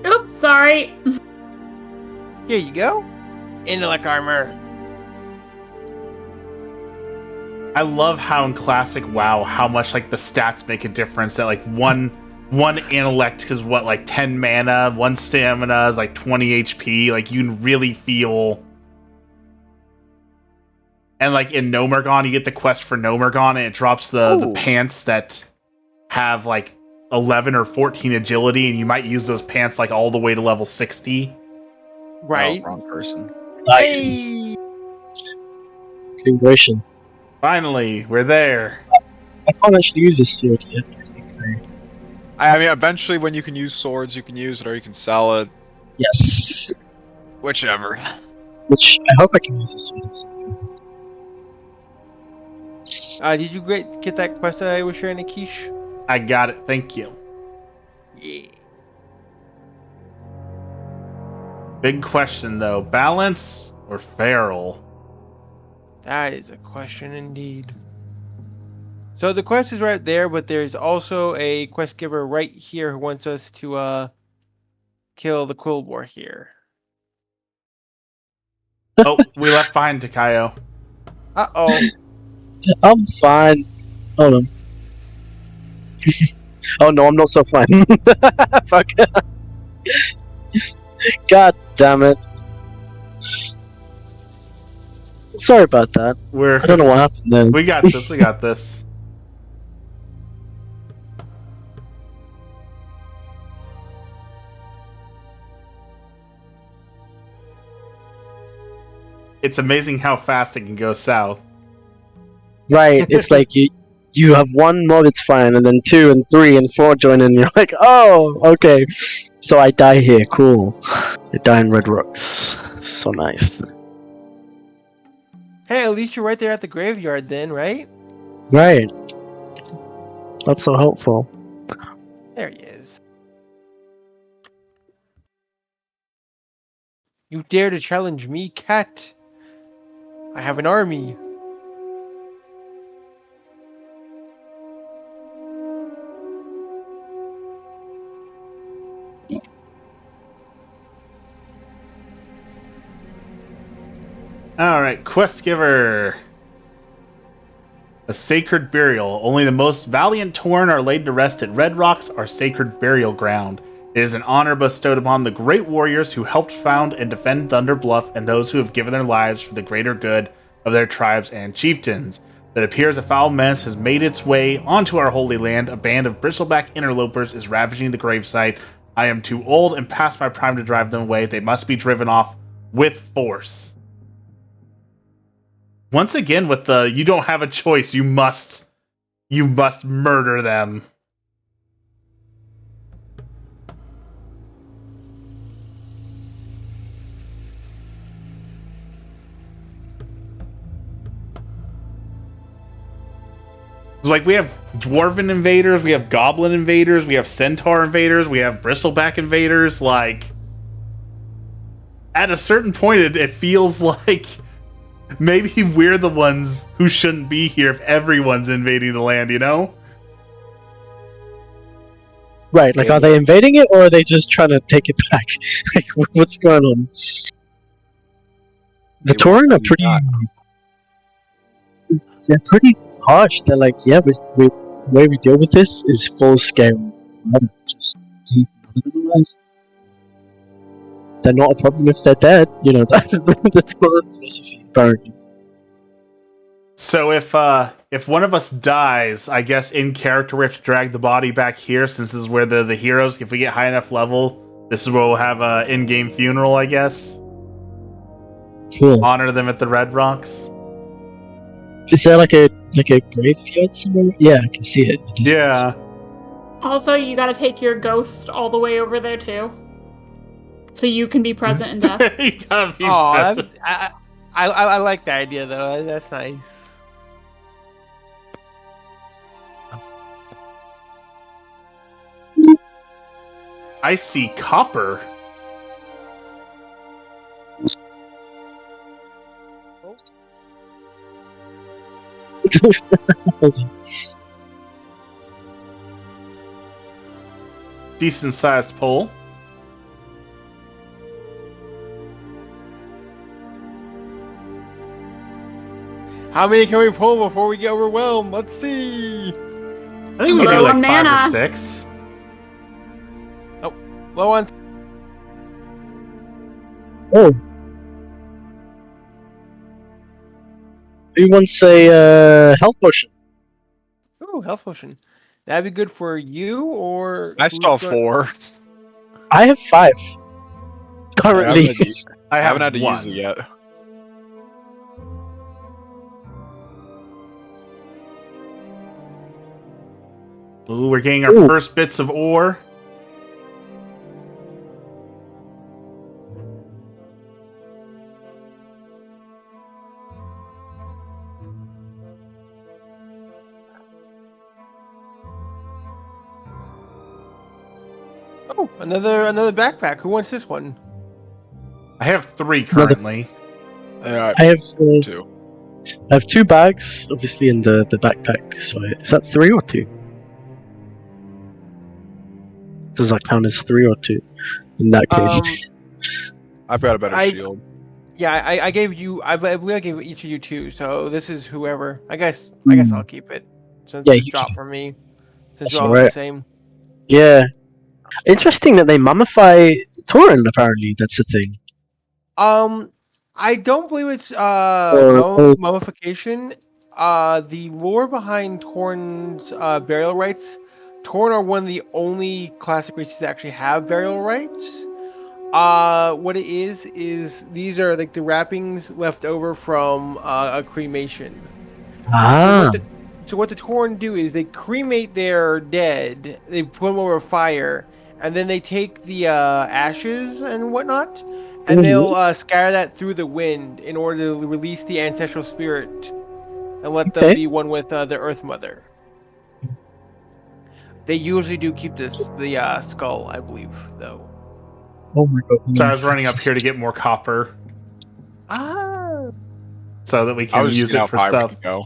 S5: Oops, sorry.
S2: Here you go. Intellect armor.
S1: I love how in classic WoW, how much like the stats make a difference. That like one intellect is what, like 10 mana, one stamina is like 20 HP. Like you can really feel. And like in Nomergon, you get the quest for Nomergon, and it drops the pants that have like 11 or 14 agility, and you might use those pants like all the way to level 60.
S2: Right.
S3: Oh, wrong person.
S4: Nice.
S2: Hey!
S4: Congratulations.
S1: Finally, we're there.
S4: I can't actually use this sword yet. I think
S3: I mean, eventually, when you can use swords, you can use it or you can sell it.
S4: yes.
S3: Whichever.
S4: Which I hope I can use this sword at some point.
S2: Did you get that quest that I was sharing, Akish?
S1: I got it. Thank you.
S2: Yeah.
S1: Big question though: balance or feral?
S2: That is a question indeed. So the quest is right there, but there's also a quest giver right here who wants us to kill the Quillboar here.
S1: Oh, we left behind Takayo.
S2: Uh-oh.
S4: I'm fine. Oh no. Oh no, I'm not so fine. Fuck. God damn it. Sorry about that. I don't know what happened there.
S1: We got this. We got this. It's amazing how fast it can go south.
S4: Right, it's like you have one mob, it's fine, and then 2 and 3 and 4 join in, and you're like, oh, okay. So I die here, cool. I die in Red Rocks. So nice.
S2: Hey, at least you're right there at the graveyard then, right?
S4: Right. That's so helpful.
S2: There he is. You dare to challenge me, cat? I have an army.
S1: Alright, quest giver. A sacred burial. Only the most valiant Tauren are laid to rest at Red Rocks, our sacred burial ground. It is an honor bestowed upon the great warriors who helped found and defend Thunder Bluff and those who have given their lives for the greater good of their tribes and chieftains. It appears a foul menace has made its way onto our holy land. A band of bristleback interlopers is ravaging the gravesite. I am too old and past my prime to drive them away. They must be driven off with force. Once again, with the you don't have a choice, you must murder them. Like, we have dwarven invaders, we have goblin invaders, we have centaur invaders, we have bristleback invaders. Like, at a certain point, it feels like maybe we're the ones who shouldn't be here if everyone's invading the land, you know?
S4: Right, like, are they invading it, or are they just trying to take it back? Like, what's going on? The Tauren are pretty... They're pretty harsh. They're like, yeah, the way we deal with this is full-scale murder. Just leave none of them alive. They're not a problem if they're dead. You know, that's the Tauren philosophy, apparently.
S1: So if one of us dies, I guess in character we have to drag the body back here, since this is where the heroes, if we get high enough level, this is where we'll have a in-game funeral, I guess.
S4: Cool.
S1: Honor them at the Red Rocks.
S4: Is there like a graveyard somewhere? Yeah, I can see it.
S1: Yeah.
S5: Also, you gotta take your ghost all the way over there too, so you can be present in death.
S1: You gotta be
S2: Oh,
S1: present.
S2: I like the idea though. That's nice.
S1: I see copper. Decent sized pole.
S2: How many can we pull before we get overwhelmed? Let's see.
S1: I think we do
S5: Low
S1: like
S5: on
S1: 5 or
S5: mana.
S1: 6.
S2: Low on.
S4: Oh. Who wants a health potion?
S2: Ooh, health potion. That'd be good for you or.
S3: I
S2: who's
S3: still have
S2: going-
S3: 4.
S4: I have 5. Currently.
S1: I
S3: I haven't
S1: have
S3: had to
S1: one.
S3: use it yet.
S1: Ooh, we're getting our
S4: Ooh.
S1: first bits of ore.
S2: Oh, another backpack. Who wants this one?
S1: I have 3 currently.
S3: Yeah,
S4: I have
S3: 2.
S4: I have 2 bags, obviously, in the backpack. So is that 3 or 2? Does that count as 3 or 2? In that case,
S3: I've got a better
S2: I-
S3: shield.
S2: Yeah, I gave you. I believe I gave each of you 2. So this is whoever. I guess I'll keep it since
S4: Yeah,
S2: it's
S4: you
S2: dropped
S4: keep
S2: from me. Since
S4: That's
S2: you all have the
S4: alright.
S2: same.
S4: Yeah. Interesting that they mummify Torin. Apparently, that's a thing.
S2: I don't believe it's
S4: Or-
S2: mummification. The lore behind Torn's burial rites. Torn are one of the only classic races that actually have burial rites. What it is these are like the wrappings left over from a cremation.
S4: Ah.
S2: So what the Torn do is they cremate their dead, they put them over a fire, and then they take the ashes and whatnot, and they'll scatter that through the wind in order to release the ancestral spirit and let them
S4: Okay.
S2: be one with the Earth Mother. They usually do keep the skull, I believe, though.
S4: Oh my god.
S1: So I was running up here to get more copper
S2: Ah.
S1: so that we
S3: I
S1: can
S3: was just
S1: use
S3: seeing
S1: it
S3: how
S1: for
S3: far we
S1: stuff.
S3: could go.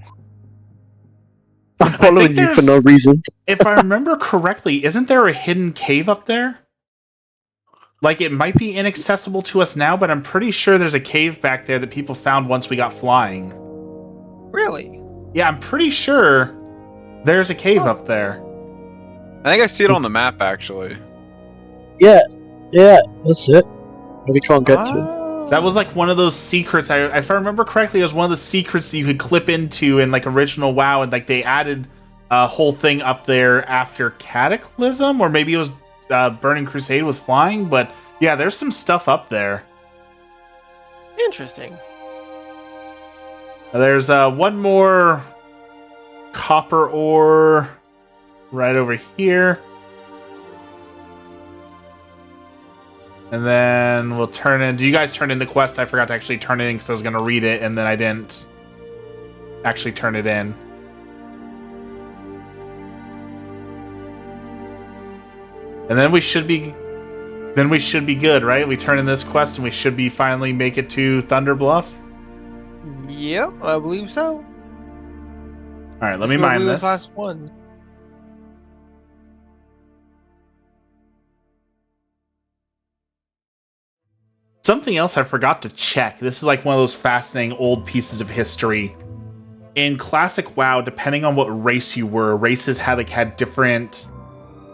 S4: I'm following you for no
S1: there's-
S4: reason.
S1: If I remember correctly, isn't there a hidden cave up there? Like, it might be inaccessible to us now, but I'm pretty sure there's a cave back there that people found once we got flying.
S2: Really?
S1: Yeah, I'm pretty sure there's a cave up there.
S3: I think I see it on the map actually.
S4: Yeah, that's it. We can't get to it.
S1: That was like one of those secrets. If I remember correctly, it was one of the secrets that you could clip into in like original WoW, and like they added a whole thing up there after Cataclysm, or maybe it was Burning Crusade with flying. But yeah, there's some stuff up there.
S2: Interesting.
S1: There's one more copper ore right over here. And then we'll turn in... Do you guys turn in the quest? I forgot to actually turn it in because I was going to read it, and then I didn't actually turn it in. And then we should be... Then we should be good, right? We turn in this quest and we should be finally make it to Thunder Bluff.
S2: Yep, I believe so.
S1: Alright, let me mine this.
S2: Last one.
S1: Something else I forgot to check. This is like one of those fascinating old pieces of history. In classic WoW, depending on what race you were, races had different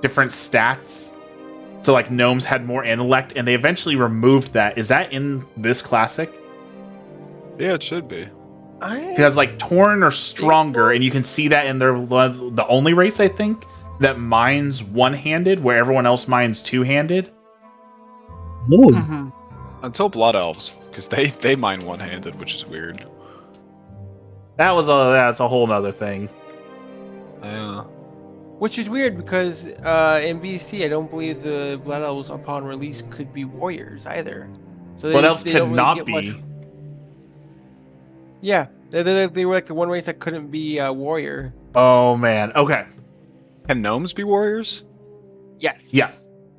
S1: stats. So like gnomes had more intellect, and they eventually removed that. Is that in this classic?
S3: Yeah, it should be.
S1: Because like Tauren are stronger, and you can see that in the only race I think that mines one-handed, where everyone else mines two-handed.
S4: Ooh.
S2: Mm-hmm.
S3: Until Blood Elves, because they mine one-handed, which is weird.
S1: That's a whole nother thing.
S3: Yeah.
S2: Which is weird because in BC, I don't believe the Blood Elves upon release could be warriors either. So
S1: Blood Elves
S2: they
S1: could
S2: don't really
S1: not
S2: get
S1: be.
S2: much- Yeah, they were like the one race that couldn't be a warrior.
S1: Oh man. Okay.
S3: Can gnomes be warriors?
S2: Yes.
S1: Yeah.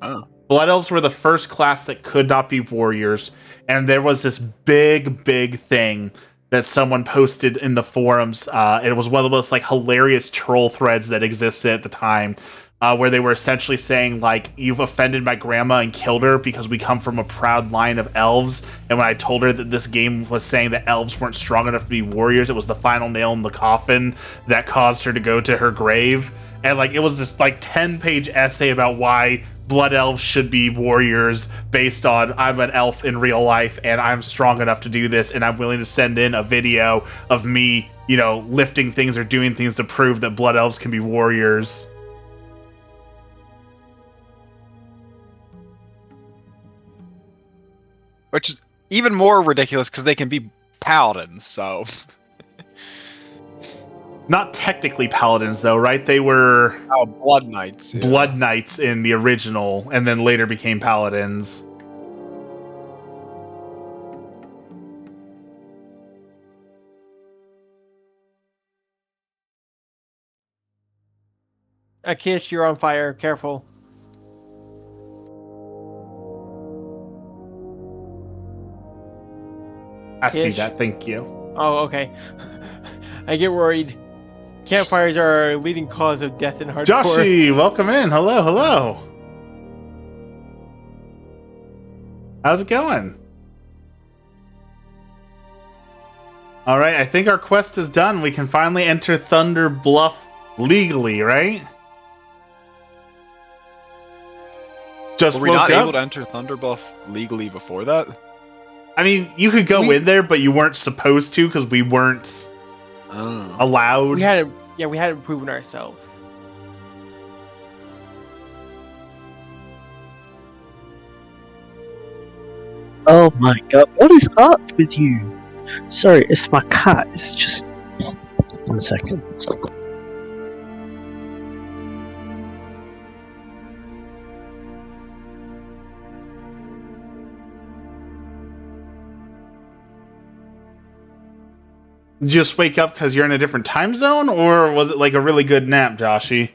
S3: Oh.
S1: Blood Elves were the first class that could not be warriors, and there was this big thing that someone posted in the forums. It was one of the most like hilarious troll threads that existed at the time, where they were essentially saying like, "You've offended my grandma and killed her because we come from a proud line of elves." And when I told her that this game was saying that elves weren't strong enough to be warriors, it was the final nail in the coffin that caused her to go to her grave. And like, it was this like 10-page essay about why Blood Elves should be warriors based on I'm an elf in real life and I'm strong enough to do this, and I'm willing to send in a video of me, lifting things or doing things to prove that Blood Elves can be warriors.
S3: Which is even more ridiculous because they can be paladins, so...
S1: Not technically paladins though, right? They were
S3: Oh, Blood Knights. Yeah.
S1: Blood Knights in the original and then later became paladins.
S2: Akish, you're on fire. Careful.
S1: I see
S2: Ish.
S1: that, thank you.
S2: Oh, okay. I get worried. Campfires are a leading cause of death in hardcore.
S1: Joshi, welcome in. Hello, hello. How's it going? All right, I think our quest is done. We can finally enter Thunder Bluff legally, right? Just
S3: Were we
S1: woke
S3: not
S1: up?
S3: able to enter Thunderbuff legally before that?
S1: I mean, you could go in there, but you weren't supposed to because we weren't
S3: Oh.
S1: allowed.
S2: We hadn't proven ourselves.
S4: Oh my god, what is up with you? Sorry, it's my cat. It's just 1 second.
S1: Did you just wake up because you're in a different time zone, or was it like a really good nap, Joshi?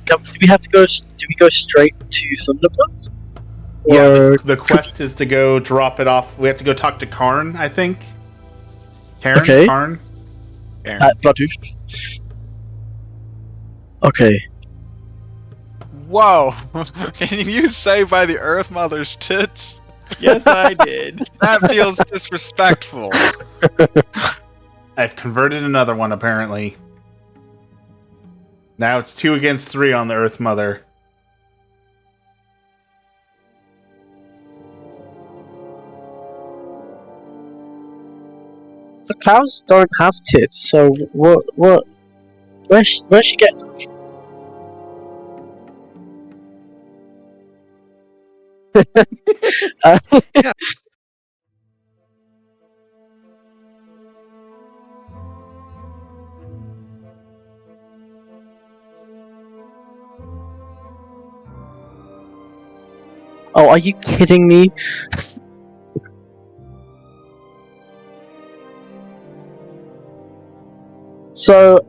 S4: Do we have to go? Do we go straight to Thunderbluff?
S1: Yeah,
S4: Or
S1: the quest is to go drop it off. We have to go talk to Karn, I think. Karen?
S4: Okay.
S1: Karn?
S4: at Bloodhoof? Okay.
S3: Whoa! Can you say by the Earth Mother's tits?
S2: Yes, I did.
S3: That feels disrespectful.
S1: I've converted another one, apparently. Now it's 2 against 3 on the Earth Mother.
S4: The cows don't have tits, so where's she getting them from? Oh, are you kidding me? So,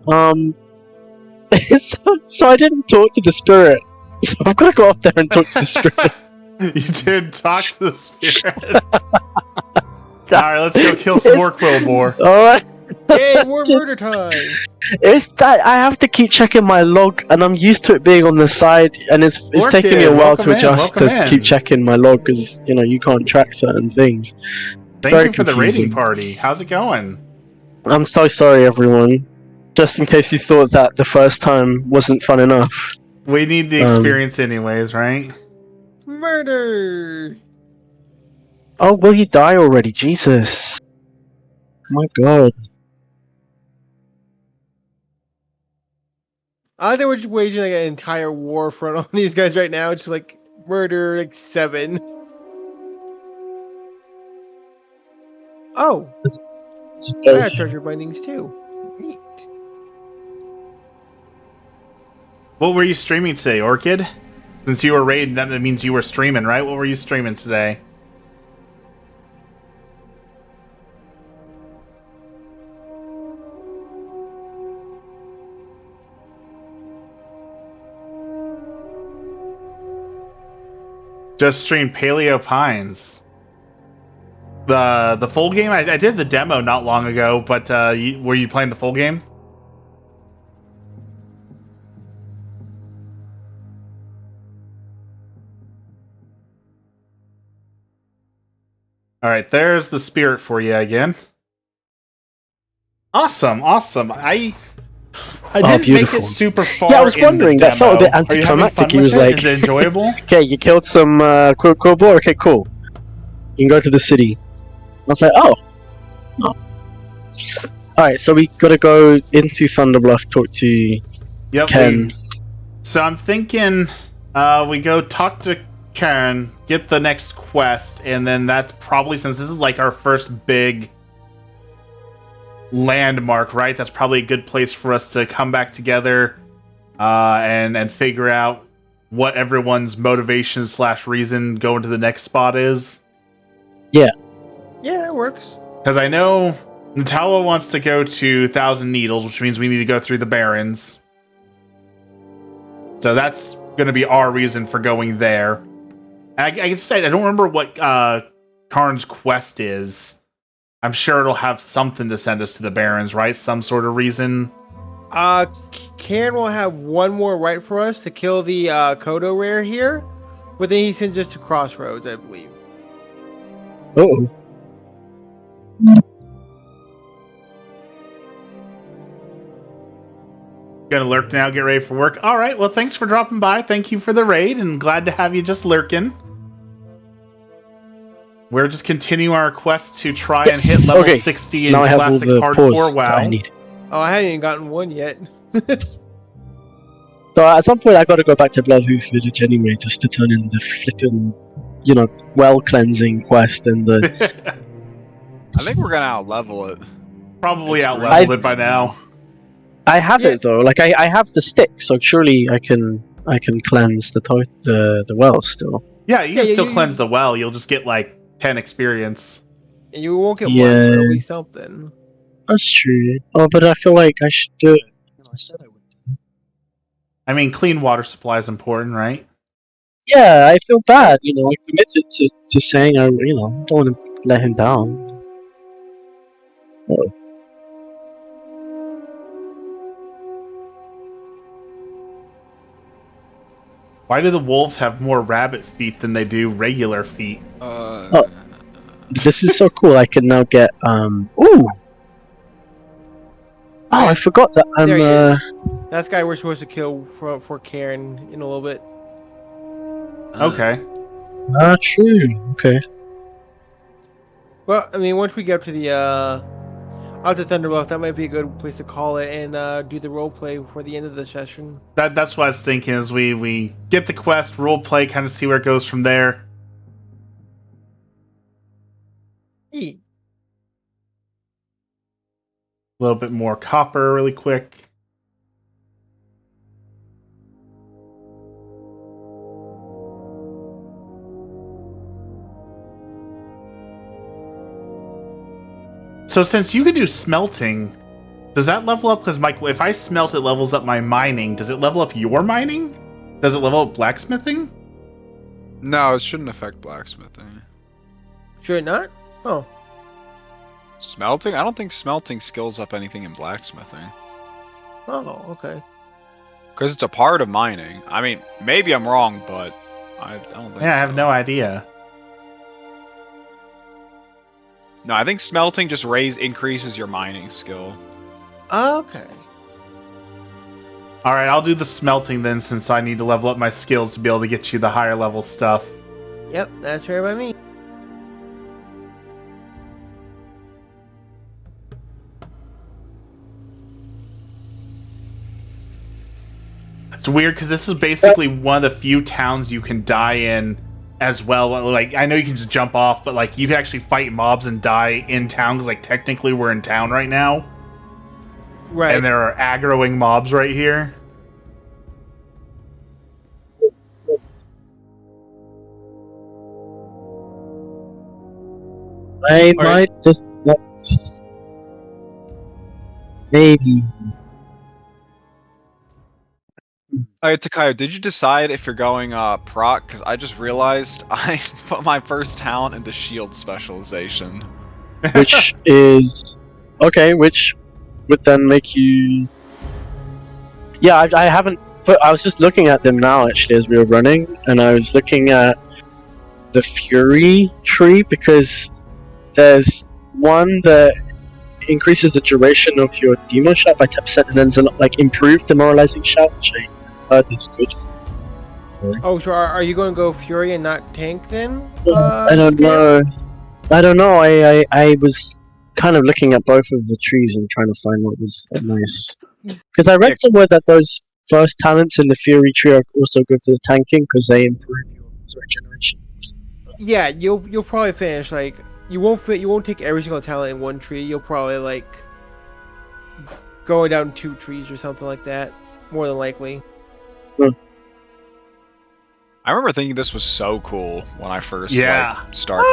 S4: so I didn't talk to the spirit. So I've got to go up there and talk to the spirit.
S1: You did talk to the spirit. Alright, let's go kill some more Quillboar.
S4: Alright.
S2: Yay, more
S4: Just-
S2: murder time!
S4: It's that I have to keep checking my log, and I'm used to it being on the side, and it's taking me a
S1: Orchid,
S4: while
S1: welcome
S4: to
S1: in,
S4: adjust
S1: welcome
S4: to
S1: in.
S4: keep checking my log because you can't track certain things.
S1: Thank
S4: Very
S1: you for the
S4: confusing.
S1: raiding party. How's it going?
S4: I'm so sorry, everyone. Just in case you thought that the first time wasn't fun enough.
S1: We need the experience anyways, right?
S2: Murder!
S4: Oh, will you die already? Jesus. My god.
S2: I think we're just waging like an entire war front on these guys right now. It's like murder, like 7. Oh,
S4: It's
S2: I
S4: very-
S2: got treasure bindings too. Neat.
S1: What were you streaming today, Orchid? Since you were raiding, that means you were streaming, right? What were you streaming today? Just streamed Paleo Pines. The full game? I did the demo not long ago, but were you playing the full game? Alright, there's the spirit for you again. Awesome, awesome. I didn't make
S4: beautiful.
S1: it super far.
S4: Yeah, I was
S1: in the
S4: wondering, that felt a bit
S1: demo. Are you having
S4: anticlimactic.
S1: fun
S4: He
S1: with
S4: was
S1: it?
S4: like-
S1: Is it enjoyable?
S4: Okay, you killed some Quillboar. Okay, cool. You can go to the city. I was like, oh. Alright, so we gotta go into Thunderbluff, talk to
S1: Yep.
S4: Ken.
S1: So I'm thinking we go talk to Karen, get the next quest, and then that's probably, since this is like our first big landmark, right? That's probably a good place for us to come back together and figure out what everyone's motivation / reason going to the next spot is.
S2: Yeah, that works.
S1: Because I know Natawa wants to go to Thousand Needles, which means we need to go through the Barrens. So that's going to be our reason for going there. And I can say, I don't remember what Karn's quest is. I'm sure it'll have something to send us to the Barrens, right? Some sort of reason.
S2: Karen will have one more right for us to kill the Kodo rare here, but then he sends us to Crossroads, I believe.
S4: Oh.
S1: Gonna lurk now, get ready for work. All right, well, thanks for dropping by. Thank you for the raid, and glad to have you just lurking. We're just continuing our quest to try and hit level 60 in
S4: now I have all
S1: classic
S4: the
S1: hardcore
S4: pause that I
S1: WoW.
S4: need.
S2: Oh, I haven't even gotten one yet.
S4: So at some point I got to go back to Bloodhoof Village anyway, just to turn in the flippin', well cleansing quest and the.
S3: I think we're gonna out-level it.
S1: Probably
S3: It's
S1: out-leveled it by now.
S4: I have
S2: Yeah.
S4: it though. Like I have the stick, so surely I can cleanse the well still.
S1: Yeah, you can
S2: Yeah,
S1: still
S2: you-
S1: cleanse the well. You'll just get like 10 experience.
S2: And you won't get one,
S4: Yeah.
S2: but at least something.
S4: That's true. Oh, but I feel like I should do it. I said I would.
S1: I mean, clean water supply is important, right?
S4: Yeah, I feel bad. I committed to saying I don't want to let him down. Oh.
S1: Why do the wolves have more rabbit feet than they do regular feet?
S4: Oh. This is so cool. I can now get Ooh. Oh, I forgot that
S2: There he
S4: I'm.
S2: is. That's the guy we're supposed to kill for Karen in a little bit.
S1: Okay.
S4: True. Okay.
S2: Well, I mean, once we get up to the out to Thunderbluff, that might be a good place to call it and do the role play before the end of the session.
S1: That's what I was thinking is we get the quest, role play, kind of see where it goes from there.
S2: Hey.
S1: A little bit more copper really quick. So since you can do smelting, does that level up? Because if I smelt, it levels up my mining. Does it level up your mining? Does it level up blacksmithing?
S3: No, it shouldn't affect blacksmithing.
S2: Should it not? Oh.
S3: Smelting? I don't think smelting skills up anything in blacksmithing.
S2: Oh, okay.
S3: Because it's a part of mining. I mean, maybe I'm wrong, but I don't think
S1: Yeah, I have
S3: so.
S1: no idea.
S3: No, I think smelting just increases your mining skill.
S2: Okay.
S1: All right, I'll do the smelting then, since I need to level up my skills to be able to get you the higher level stuff.
S2: Yep, that's fair by me.
S1: It's weird because this is basically one of the few towns you can die in as well. Like, I know you can just jump off, but like you can actually fight mobs and die in town because like technically we're in town right now,
S2: Right.
S1: and there are aggroing mobs right here.
S4: I
S2: Alright.
S4: might just maybe.
S3: Alright, Takayo, did you decide if you're going proc? Because I just realized I put my first talent into shield specialization.
S4: Which is okay. Which would then make you. Yeah, I haven't put. I was just looking at them now actually as we were running, and I was looking at the Fury tree because there's one that increases the duration of your demo shout by 10%, and then there's a like improved demoralizing shout, which I heard is good.
S2: Oh, so are you going to go Fury and not tank then?
S4: I don't know. I don't know. I was kind of looking at both of the trees and trying to find what was nice. Because I read somewhere that those first talents in the Fury tree are also good for the tanking because they improve your regeneration.
S2: Yeah, you'll probably finish like you won't take every single talent in one tree. You'll probably like going down 2 trees or something like that. More than likely.
S3: I remember thinking this was so cool when I first started.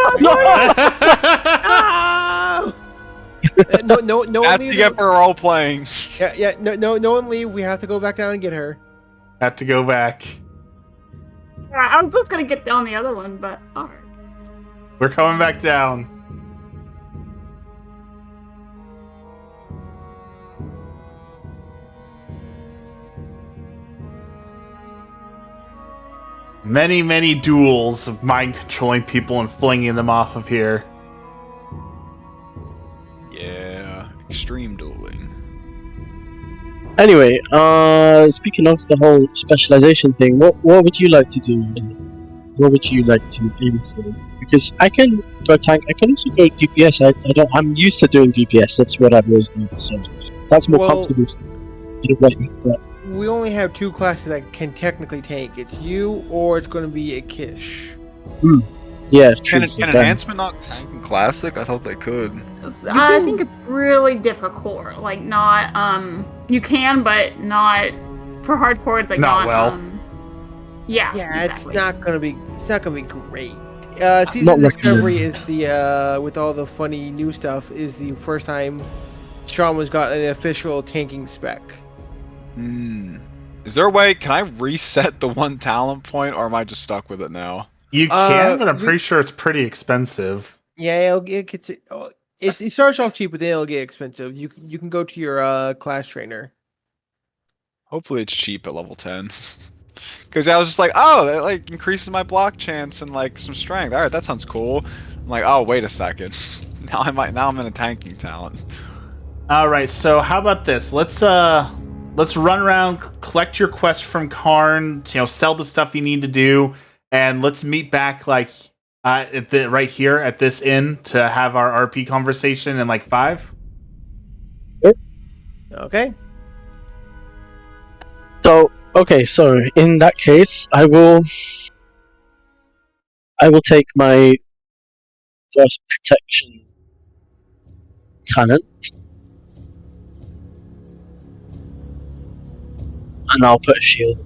S2: Ah! no,
S3: Have
S2: one
S3: to
S2: leave.
S3: get for role playing.
S2: Yeah, no one leave. We have to go back down and get her.
S1: Have to go back.
S5: I was just gonna get down the other one, but alright.
S1: We're coming back down. Many, many duels of mind controlling people and flinging them off of here.
S3: Yeah, extreme dueling.
S4: Anyway, speaking of the whole specialization thing, what would you like to do? What would you like to aim for? Because I can go tank. I can also go DPS. I'm used to doing DPS. That's what I've always done. So that's more
S2: Well-
S4: comfortable in a way. But
S2: We only have two classes that can technically tank. It's you, or it's going to be a Kish.
S4: yeah, true.
S3: Can
S4: for them.
S3: enhancement not tank in classic? I thought they could.
S5: I think it's really difficult. Like, not, you can, but not, for hardcore, it's like
S1: Not
S5: not,
S1: well.
S5: Yeah,
S2: Yeah,
S5: exactly.
S2: it's not going to be great.
S4: Not
S2: Season
S4: recommended.
S2: Discovery is the with all the funny new stuff is the first time Strama's got an official tanking spec.
S3: Is there a way? Can I reset the one talent point, or am I just stuck with it now?
S1: You can, but I'm
S2: you-
S1: pretty sure it's pretty expensive.
S2: Yeah, it starts off cheap, but then it'll get expensive. You can go to your class trainer.
S3: Hopefully, it's cheap at level 10. Because I was just like, oh, that like increases my block chance and like some strength. All right, that sounds cool. I'm like, oh, wait a second. Now I'm in a tanking talent.
S1: All right, so how about this? Let's run around, collect your quest from Karn, sell the stuff you need to do, and let's meet back like right here at this inn to have our RP conversation in like 5.
S2: Okay.
S4: So okay, so in that case, I will take my first protection talent, and I'll put a shield.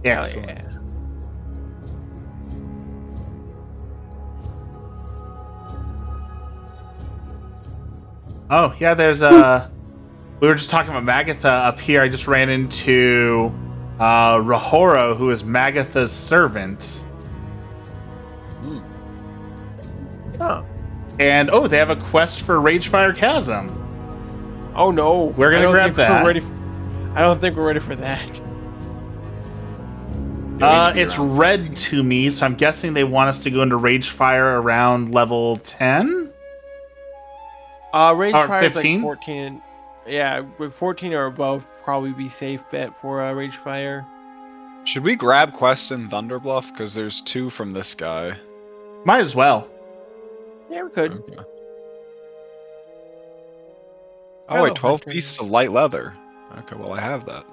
S2: Hell
S1: Excellent.
S2: yeah.
S1: Oh yeah, there's we were just talking about Magatha up here. I just ran into Rahoro, who is Magatha's servant.
S2: Oh.
S1: And they have a quest for Ragefire Chasm.
S2: Oh no.
S1: We're gonna
S2: I don't
S1: grab
S2: think
S1: that.
S2: We're ready I don't think we're ready for that.
S1: It's red to me, so I'm guessing they want us to go into Ragefire around level 10?
S2: Rage
S1: Or
S2: Fire is
S1: 15?
S2: like 14. Yeah, with 14 or above, probably be safe bet for Rage Fire.
S3: Should we grab quests in Thunderbluff? Because there's 2 from this guy.
S1: Might as well.
S2: Yeah, we could.
S3: Okay. Oh
S2: Oh,
S3: wait, 12
S2: okay.
S3: pieces of light leather. Okay, well I have that.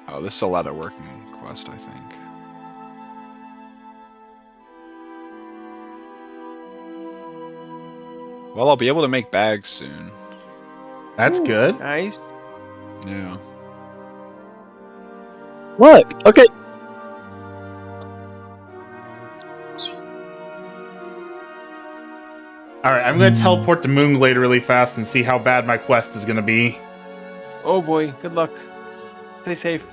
S3: Oh, this is a leather working quest, I think. Well, I'll be able to make bags soon.
S1: That's
S2: Ooh,
S1: good.
S2: Nice.
S3: Yeah.
S4: Look, okay.
S1: Alright, I'm going to teleport to Moonglade really fast and see how bad my quest is going to be.
S2: Oh boy, good luck. Stay safe.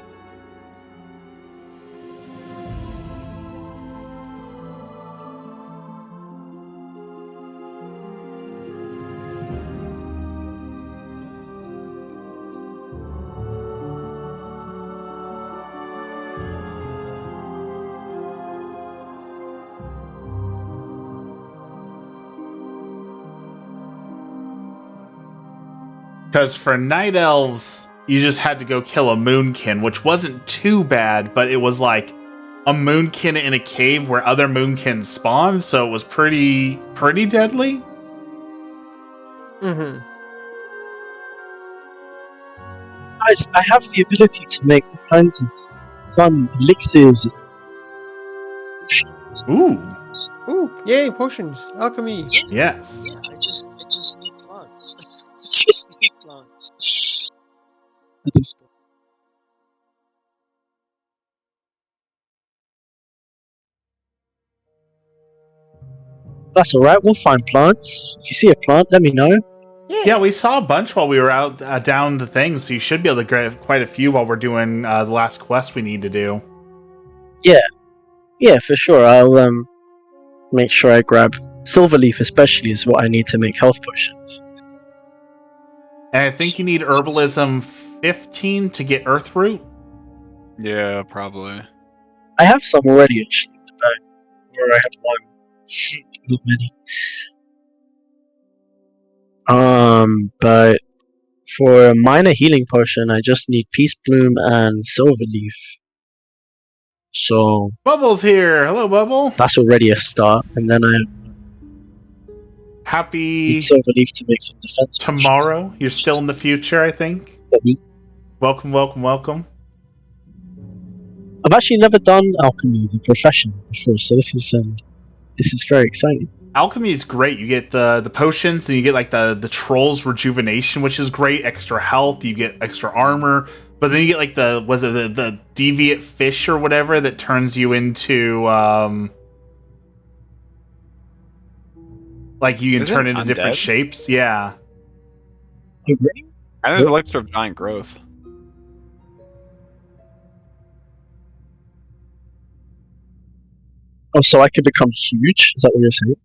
S1: Because for Night Elves, you just had to go kill a Moonkin, which wasn't too bad, but it was like a Moonkin in a cave where other Moonkins spawned, so it was pretty deadly.
S2: Mm-hmm.
S4: Guys, I have the ability to make all kinds of fun elixirs.
S1: Ooh,
S2: Ooh, yay, potions. Alchemy.
S1: yes.
S4: Yeah, I just need plants. just need plants. At this point. That's alright, we'll find plants. If you see a plant, let me know.
S1: Yeah, we saw a bunch while we were out down the things, so you should be able to grab quite a few while we're doing the last quest we need to do.
S4: Yeah, for sure. I'll make sure I grab Silverleaf, especially is what I need to make health potions.
S1: And I think you need Herbalism 15 to get Earthroot.
S3: Yeah, probably.
S4: I have some already actually in the bag, or I have one. Not many. But for a minor healing potion, I just need Peace Bloom and Silverleaf. So
S1: Bubble's here. Hello, Bubble.
S4: that's already a start, and then I
S1: Happy
S4: need Silverleaf to make some defense.
S1: tomorrow. You're still in the future, I think.
S4: potions.
S1: Welcome, welcome, welcome.
S4: I've actually never done alchemy, the profession, before, so this is very exciting.
S1: Alchemy is great. You get the potions, and you get like the troll's rejuvenation, which is great. Extra health. You get extra armor. But then you get like the deviant fish or whatever that turns you into like you can
S3: Is
S1: turn
S3: it
S1: into different
S3: undead?
S1: shapes. Yeah.
S4: Oh, really?
S3: And there's Elixir of Giant Growth.
S4: Oh, so I could become huge? Is that what you're saying?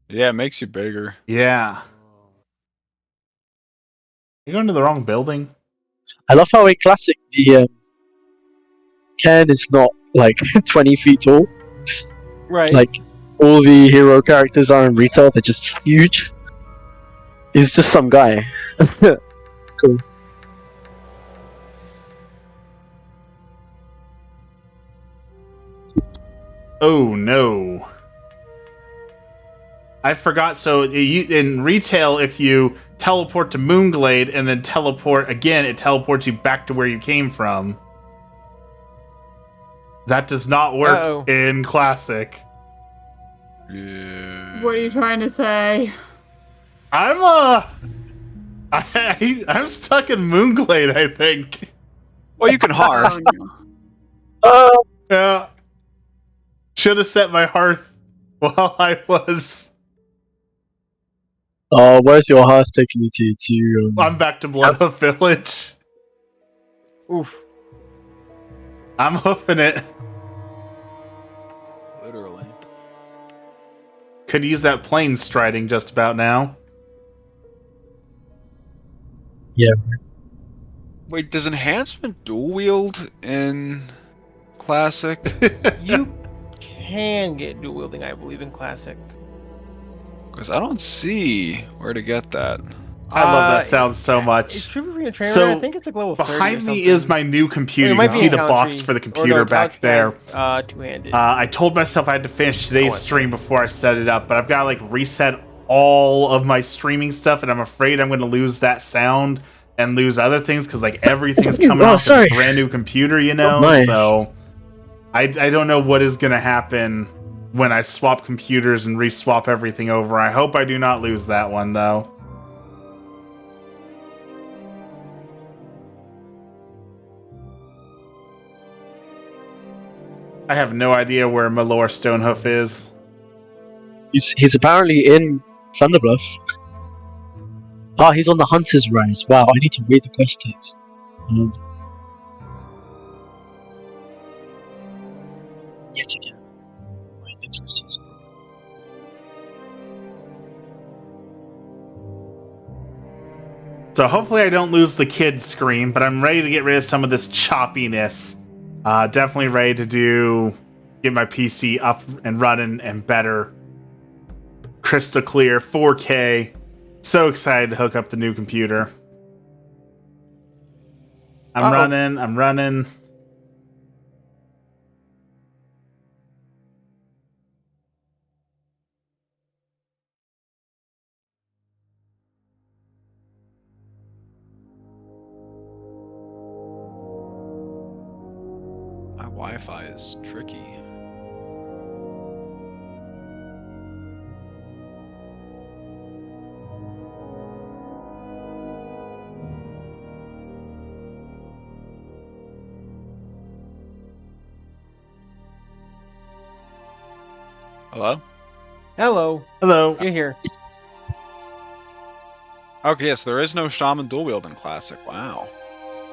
S3: Yeah, it makes you bigger.
S1: Yeah. You're going to the wrong building.
S4: I love how in Classic the Ken is not like 20 feet tall.
S2: Right.
S4: Like all the hero characters are in retail, they're just huge. He's just some guy. Cool.
S1: Oh no. I forgot. So in retail, if you teleport to Moonglade and then teleport again, it teleports you back to where you came from. That does not work
S2: Uh-oh.
S1: in Classic.
S3: Yeah.
S5: What are you trying to say?
S1: I'm I'm stuck in Moonglade, I think.
S3: Well, you can hearth.
S5: Oh, no.
S1: Yeah. Should have set my hearth while I was.
S4: Oh, where's your hearth taking you to?
S1: I'm back to Bloodhoof Village.
S2: Oof.
S1: I'm hoofing it.
S3: Literally.
S1: Could use that plane striding just about now.
S3: Wait, does enhancement dual wield in Classic?
S2: You can get dual wielding, I believe, in Classic.
S3: Because I don't see where to get that.
S1: I love that
S2: Uh,
S1: sound so
S2: It's
S1: much.
S2: true for your trainer.
S1: So,
S2: I think it's like level 30 or
S1: Behind me
S2: something.
S1: is my new computer.
S2: It
S1: You
S2: might
S1: can
S2: be
S1: see
S2: in
S1: the box
S2: Country.
S1: for the
S2: Or
S1: computer
S2: no,
S1: back
S2: Couch
S1: there.
S2: has, two-handed.
S1: I told myself I had to finish today's
S2: Oh,
S1: stream before I set it up, but I've got to like reset all of my streaming stuff, and I'm afraid I'm going to lose that sound and lose other things because like everything's coming
S4: Oh,
S1: off
S4: sorry.
S1: a brand new computer, you know.
S4: my.
S1: So I don't know what is going to happen when I swap computers and re-swap everything over. I hope I do not lose that one though. I have no idea where Malor Stonehoof is.
S4: He's apparently in Thunderbluff. Ah, he's on the Hunter's Rise. Wow, I need to read the quest text. Yet again. My literacy.
S1: So hopefully I don't lose the kid screen, but I'm ready to get rid of some of this choppiness. Definitely ready to get my PC up and running and better. Crystal clear, 4K. So excited to hook up the new computer. I'm running.
S3: My Wi-Fi is tricky. Hello?
S2: Hello.
S1: Hello.
S2: You're here.
S3: Okay, yes, there is no Shaman dual wield in Classic. Wow.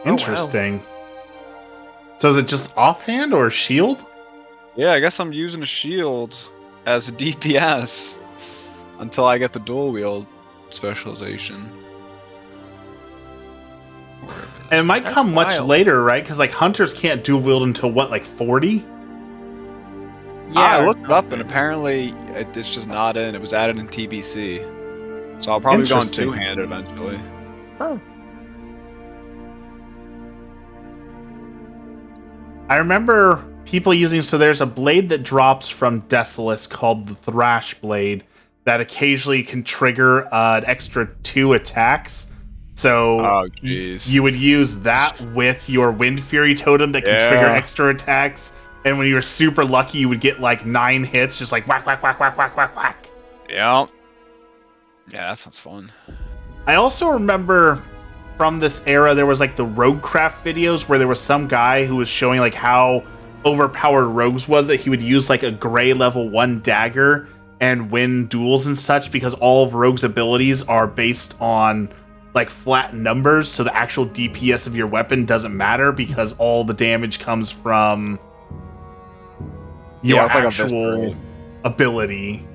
S2: wow.
S1: Interesting. So is it just offhand or shield?
S3: Yeah, I guess I'm using a shield as a DPS until I get the dual wield specialization.
S1: And it might
S2: That's
S1: come much
S2: wild.
S1: later, right? Because like hunters can't dual wield until what, like 40?
S3: I
S2: or
S3: looked it up and
S2: something.
S3: apparently it's just not in. It was added in TBC. So I'll probably go on
S1: Interesting.
S3: two-handed eventually.
S2: Oh,
S1: I remember people using, so there's a blade that drops from Desolace called the Thrash Blade that occasionally can trigger an extra 2 attacks. So
S3: Oh, jeez.
S1: you would use that with your Wind Fury Totem that can trigger
S3: Yeah.
S1: extra attacks. And when you were super lucky, you would get like 9 hits, just like whack, whack, whack, whack, whack, whack, whack.
S3: Yeah. Yeah, that sounds fun.
S1: I also remember from this era, there was like the Roguecraft videos where there was some guy who was showing like how overpowered Rogues was, that he would use like a gray level 1 dagger and win duels and such, because all of Rogue's abilities are based on like flat numbers, so the actual DPS of your weapon doesn't matter because all the damage comes from your
S3: Yeah, with, like, a
S1: actual
S3: Visceral.
S1: ability.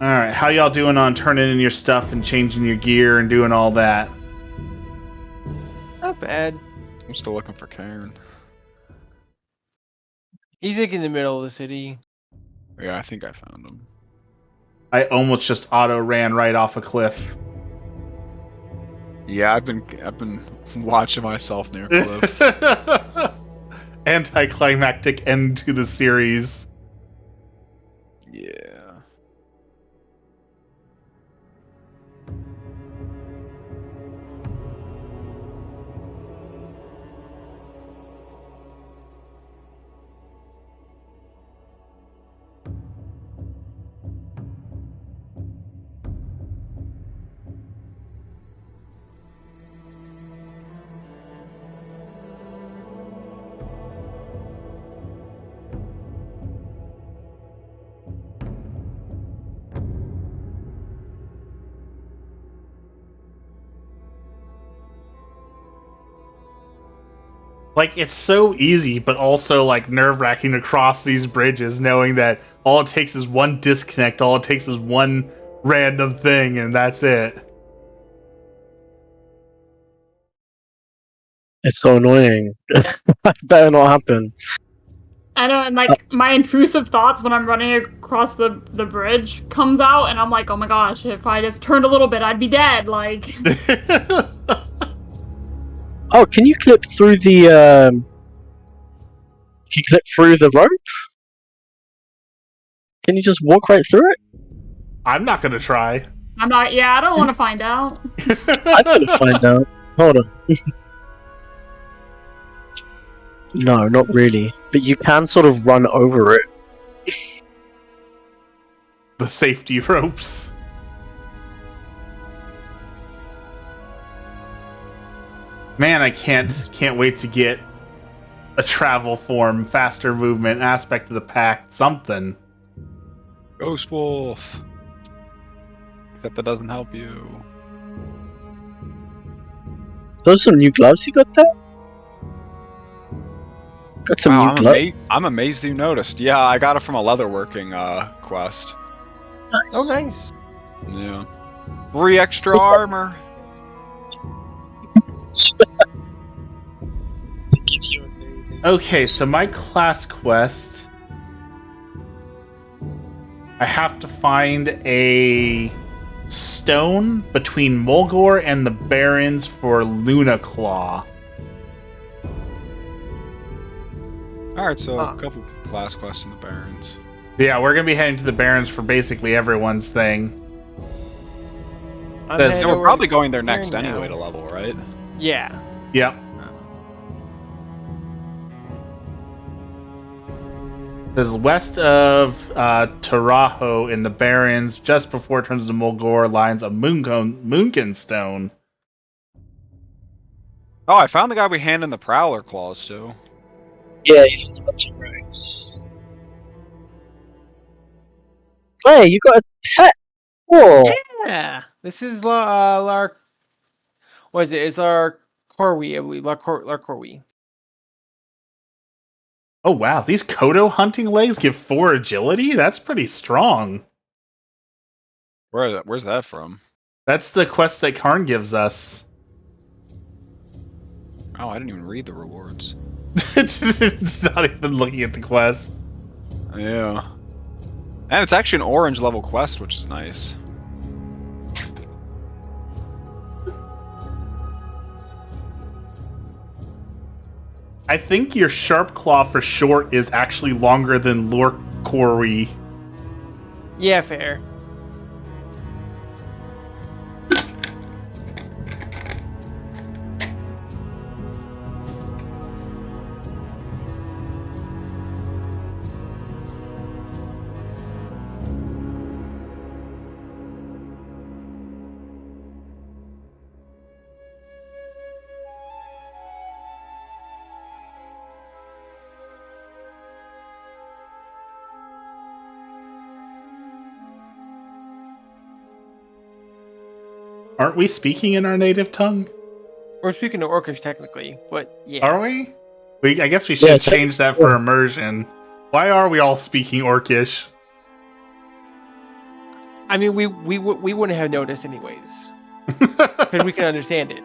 S1: All right, how y'all doing on turning in your stuff and changing your gear and doing all that?
S2: not bad.
S3: I'm still looking for Karen.
S2: He's like in the middle of the city.
S3: Yeah, I think I found him.
S1: I almost just auto ran right off a cliff.
S3: Yeah, I've been watching myself near cliff.
S1: Anticlimactic end to the series.
S3: Yeah.
S1: Like, it's so easy, but also like nerve-wracking to cross these bridges, knowing that all it takes is one disconnect, all it takes is one random thing, and that's it.
S4: It's so annoying. That better not happen.
S5: I know, and like my intrusive thoughts when I'm running across the bridge comes out, and I'm like, oh my gosh, if I just turned a little bit, I'd be dead. Like,
S4: Oh, can you clip through the Can you clip through the rope? Can you just walk right through it?
S1: I'm not gonna try.
S5: I'm not. Yeah, I don't want to find out.
S4: I'm gonna find out. Hold on. No, not really. But you can sort of run over it.
S1: The safety ropes. Man, I can't wait to get a travel form, faster movement, aspect of the pact, something.
S3: Ghost Wolf. Except that doesn't help you.
S4: Those are some new gloves you got there? Got some
S3: Wow,
S4: new gloves.
S3: I'm amazed you noticed. Yeah, I got it from a leatherworking quest.
S4: Nice.
S2: Oh, nice.
S3: Yeah. 3 extra armor.
S4: They give you a new-
S1: Okay, so my class quest, I have to find a stone between Mulgore and the Barrens for Luna Claw.
S3: Alright, so
S2: Huh.
S3: a couple class quests in the Barrens.
S1: Yeah, we're gonna be heading to the Barrens for basically everyone's thing.
S2: I'm
S1: That's-
S2: heading
S3: And we're
S2: over
S3: probably
S2: to
S3: going there
S2: Karen
S3: next
S2: now.
S3: anyway to level, right?
S2: Yeah.
S1: Yep. This is west of Taraho in the Barrens, just before it turns to Mulgore, lines of Moonkin Stone.
S3: Oh, I found the guy we hand in the Prowler claws to.
S4: Yeah, he's on the bunch of rocks. Hey, you got a pet! Whoa!
S2: Yeah, this is Lar. What is it? It's Lar Corwi, I believe. Lar Corwi.
S1: Oh wow, these Kodo hunting legs give 4 agility? That's pretty strong.
S3: Where's that from?
S1: That's the quest that Karn gives us.
S3: Oh, I didn't even read the rewards.
S1: It's not even looking at the quest.
S3: Yeah. And it's actually an orange level quest, which is nice.
S1: I think your Sharp Claw for short is actually longer than Lorkori.
S2: Yeah, fair.
S1: Aren't we speaking in our native tongue?
S2: We're speaking to Orcish technically, but yeah.
S1: Are we? I guess we should
S4: Yeah,
S1: change that for immersion. Why are we all speaking Orcish?
S2: I mean, we wouldn't have noticed anyways, because we can understand it.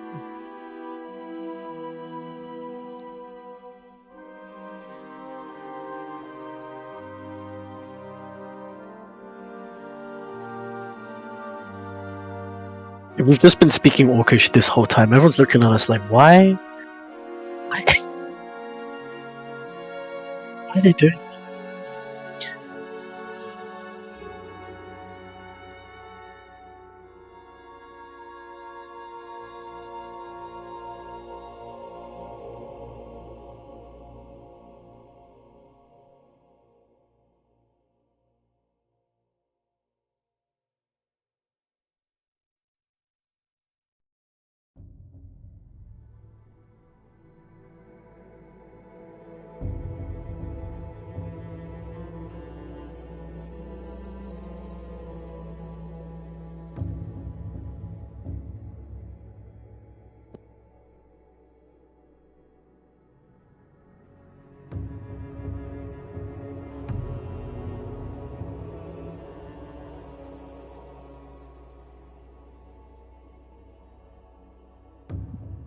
S4: We've just been speaking Orcish this whole time. Everyone's looking at us like, why? Why are they doing?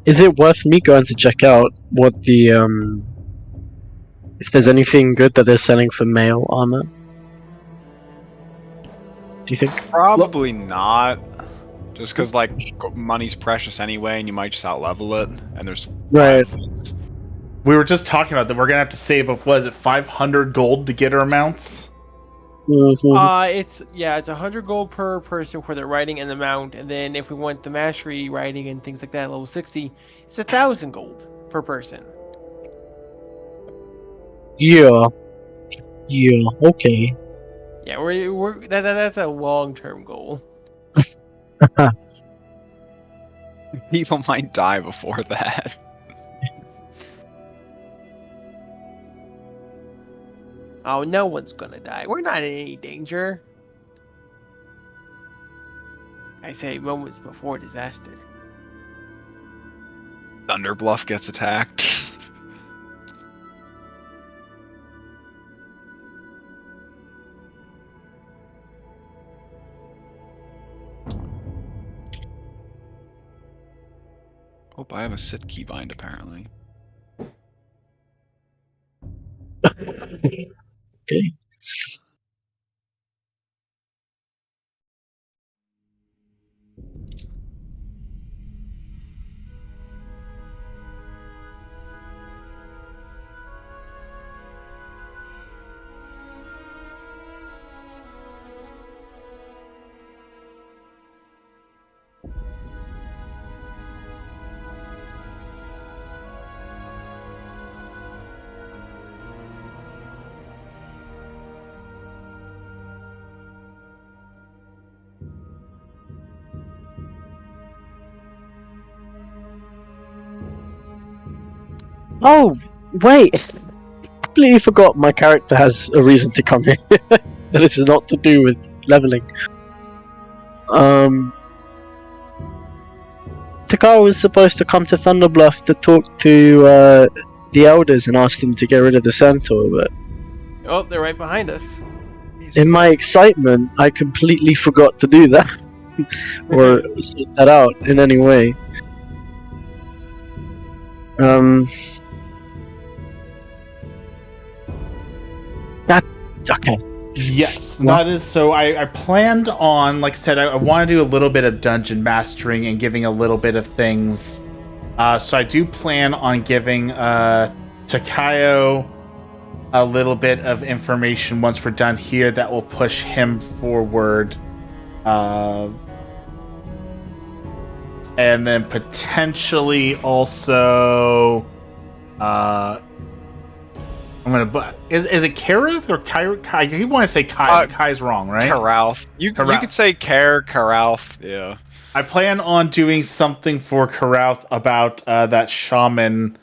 S4: Is it worth me going to check out what the if there's anything good that they're selling for male armor? Do you think?
S3: Probably not. Just because, like, money's precious anyway, and you might just outlevel it, and there's...
S4: Right.
S1: We were just talking about that. We're gonna have to save up, what is it, 500 gold to get our mounts?
S4: Mhm.
S2: It's 100 gold per person for the riding and the mount, and then if we want the mastery riding and things like that, level 60, it's 1,000 gold per person.
S4: Yeah. Yeah. Okay.
S2: Yeah, that's a long-term goal.
S3: People might die before that.
S2: Oh, no one's gonna die. We're not in any danger. I say moments before disaster.
S3: Thunderbluff gets attacked. Oh, I have a sit keybind apparently.
S4: Okay. Oh, wait. I completely forgot my character has a reason to come here. That is not to do with leveling. Takara was supposed to come to Thunderbluff to talk to the elders and ask them to get rid of the centaur, but
S2: Oh, they're right behind us.
S4: in my excitement, I completely forgot to do that or sort that out in any way. Okay.
S1: Yes, that is so. I planned on, like I said, I want to do a little bit of dungeon mastering and giving a little bit of things. So I do plan on giving Takayo a little bit of information once we're done here that will push him forward. And then potentially also I'm gonna. Is it Kareth or Kai? I want to say Kai, but Kai's wrong, right?
S3: Karalth. You could say Karalth. Yeah.
S1: I plan on doing something for Karalth about that shaman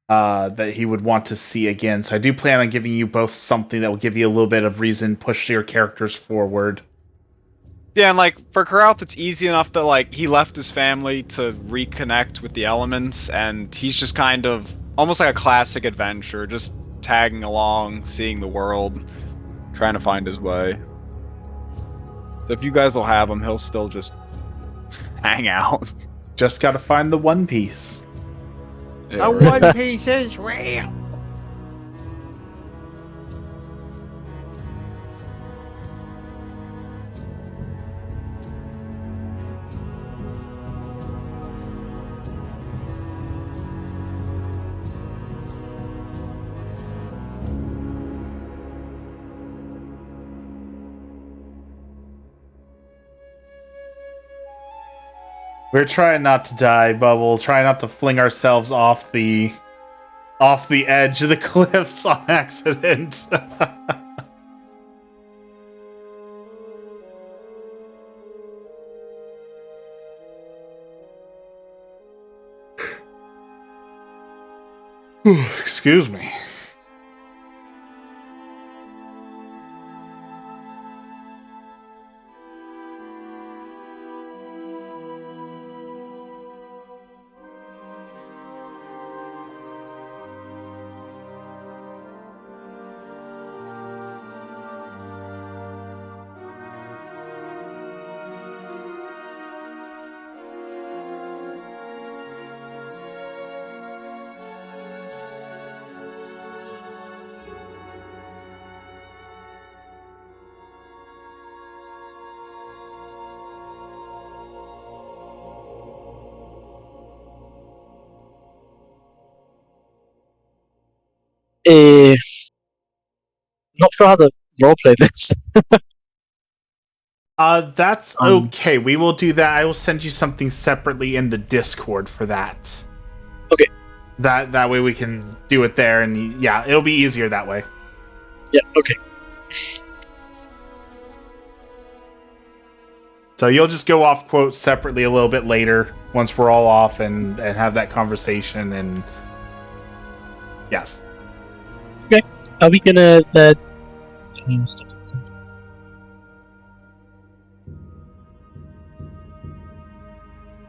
S1: that he would want to see again. So I do plan on giving you both something that will give you a little bit of reason, push your characters forward.
S3: Yeah, and like for Karalth, it's easy enough that like he left his family to reconnect with the elements, and he's just kind of almost like a classic adventure, just tagging along, seeing the world, trying to find his way. So if you guys will have him, he'll still just hang out.
S1: Just gotta find the One Piece.
S3: Yeah,
S2: A
S3: right.
S2: One Piece is real.
S1: We're trying not to die, Bubble. Trying not to fling ourselves off the edge of the cliffs on accident. Excuse me.
S4: Not sure how to roleplay this.
S1: That's okay. We will do that. I will send you something separately in the Discord for that.
S4: Okay.
S1: That way we can do it there, and yeah, it'll be easier that way.
S4: Yeah, okay.
S1: So you'll just go off quote separately a little bit later once we're all off and have that conversation, and yes.
S4: Are we gonna stop?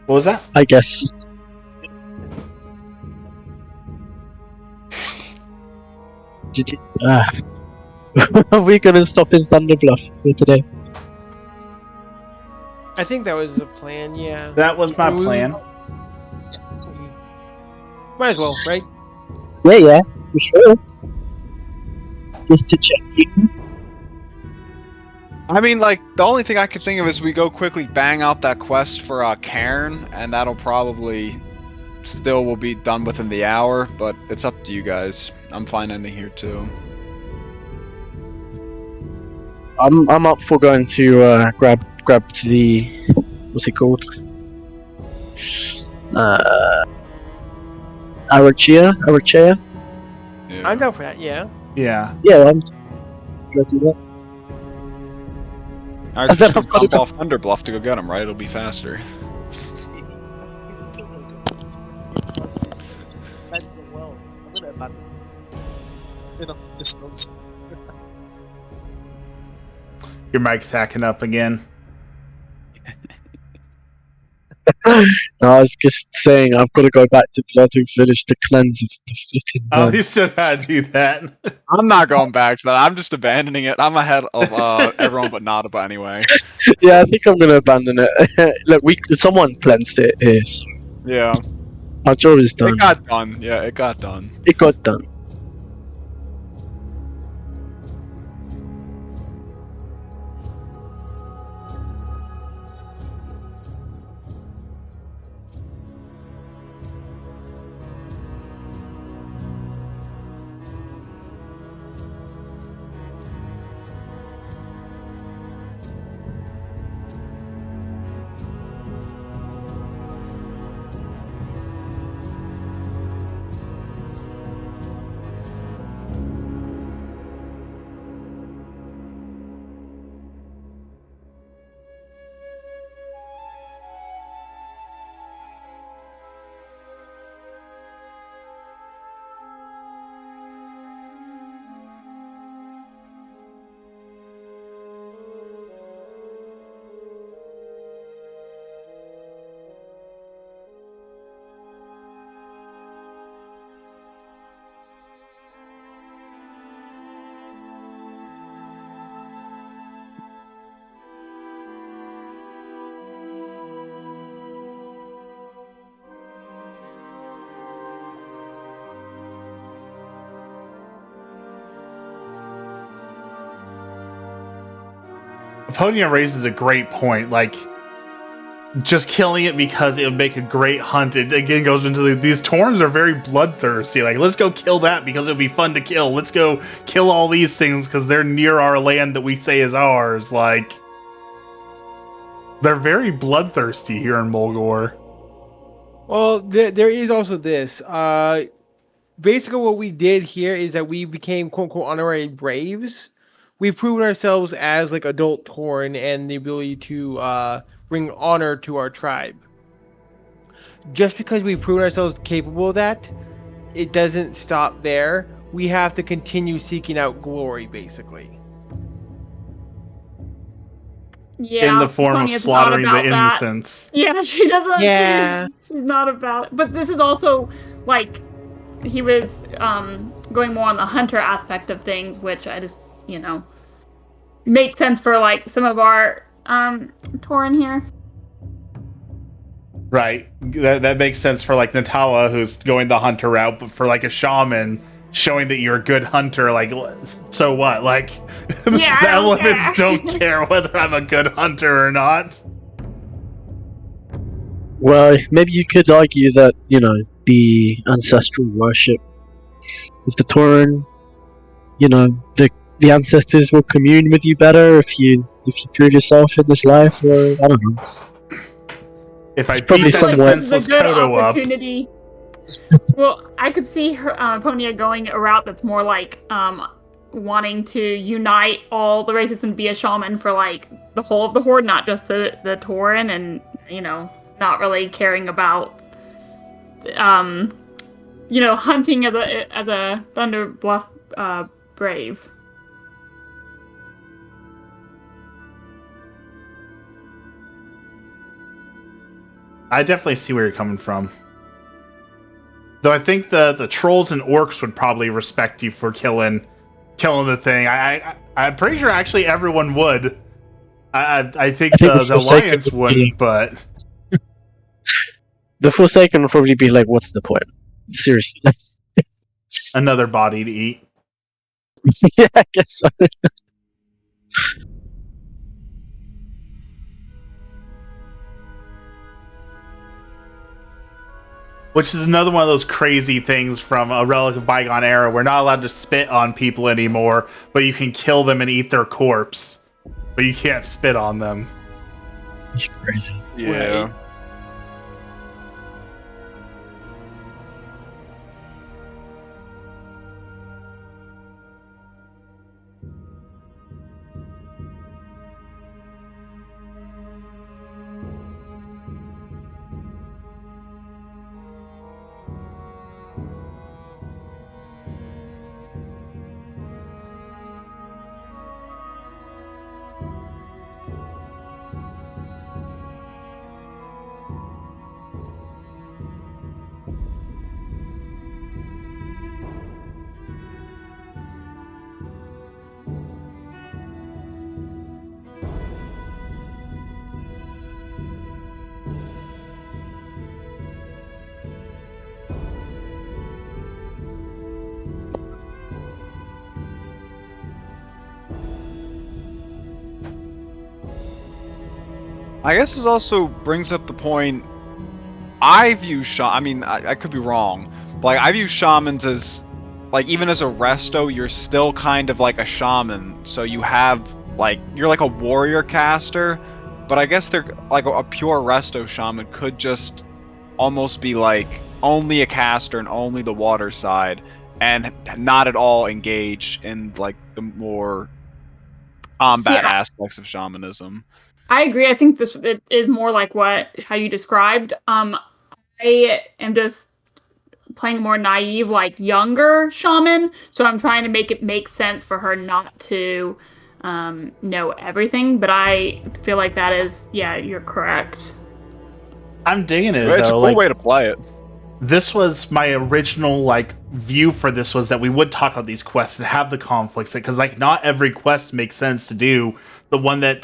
S1: What was that?
S4: I guess. Did you, are we gonna stop in Thunderbluff for today?
S2: I think that was the plan, yeah.
S1: That was my plan.
S2: Might as well, right?
S4: Yeah, for sure. Just to check in.
S3: I mean, like, the only thing I could think of is we go quickly bang out that quest for Cairn, and that'll probably still will be done within the hour, but it's up to you guys. I'm fine ending here too.
S4: I'm up for going to grab the what's it called? Arachea?
S3: Yeah.
S2: I'm down for that, yeah.
S1: Yeah.
S4: Yeah, I'm gonna do that.
S3: I
S4: And then
S3: just
S4: I've got
S3: jump
S4: to-
S3: off Thunderbluff to go get him, right? It'll be faster.
S7: I'm gonna abandon enough of this nonsense.
S1: Your mic's hacking up again.
S4: No, I was just saying I've got to go back to blood and finish the cleanse of the flipping.
S1: Oh, you still gotta do that.
S3: I'm not going back to that. I'm just abandoning it. I'm ahead of everyone but Nada, but anyway.
S4: Yeah, I think I'm gonna abandon it. Look, someone cleansed it here, so
S3: Yeah.
S4: our job is done.
S3: It got done. Yeah, it got done.
S4: It got done.
S1: Aponia raises a great point. Like, just killing it because it would make a great hunt. It again goes into these Taurens are very bloodthirsty. Like, let's go kill that because it would be fun to kill. Let's go kill all these things because they're near our land that we say is ours. Like, they're very bloodthirsty here in Mulgore.
S2: Well, there is also this. Basically, what we did here is that we became quote unquote honorary braves. We've proven ourselves as like adult Tauren and the ability to bring honor to our tribe. Just because we've proven ourselves capable of that, it doesn't stop there. We have to continue seeking out glory, basically.
S5: Yeah,
S1: In the form of
S5: Aponia's
S1: slaughtering
S5: not
S1: the
S5: about that.
S1: innocents.
S5: Yeah, she doesn't.
S2: Yeah.
S5: She's not about it. But this is also like he was going more on the hunter aspect of things, which I just makes sense for like some of our Tauren here.
S1: Right. That makes sense for like Natawa, who's going the hunter route, but for like a shaman, showing that you're a good hunter, like, so what? Like,
S5: Yeah,
S1: the
S5: I don't
S1: elements
S5: care.
S1: don't care whether I'm a good hunter or not.
S4: Well, maybe you could argue that, the ancestral worship of the Tauren, the ancestors will commune with you better if you prove yourself in this life, or I don't know.
S1: If I
S4: It's probably
S1: beat that
S4: somewhat-
S1: defenseless
S5: This is a good
S1: Kodo up,
S5: opportunity. Well, I could see her Ponia going a route that's more like wanting to unite all the races and be a shaman for like the whole of the horde, not just the Tauren, and not really caring about hunting as a Thunder Bluff brave.
S1: I definitely see where you're coming from. Though I think the trolls and orcs would probably respect you for killing the thing. I'm pretty sure actually everyone would. I think the
S4: Forsaken
S1: alliance
S4: would
S1: wouldn't,
S4: be-
S1: but
S4: The Forsaken will probably be like, what's the point? Seriously.
S1: another body to eat.
S4: Yeah, I guess so.
S1: Which is another one of those crazy things from A Relic of Bygone Era. We're not allowed to spit on people anymore, but you can kill them and eat their corpse. But you can't spit on them.
S4: It's crazy.
S3: Yeah.
S2: Right.
S3: I guess this also brings up the point. I view I mean, I could be wrong, but like I view shamans as, like, even as a resto, you're still kind of like a shaman. So you have like you're like a warrior caster, but I guess they're like a pure resto shaman could just almost be like only a caster and only the water side, and not at all engage in like the more combat aspects of shamanism.
S5: I agree. I think this it is more like how you described. I am just playing a more naive, like younger shaman, so I'm trying to make it make sense for her not to know everything. But I feel like that is, yeah, you're correct.
S1: I'm digging it.
S3: It's a cool way to play it.
S1: This was my original like view for this, was that we would talk about these quests and have the conflicts, because like not every quest makes sense to do. The one that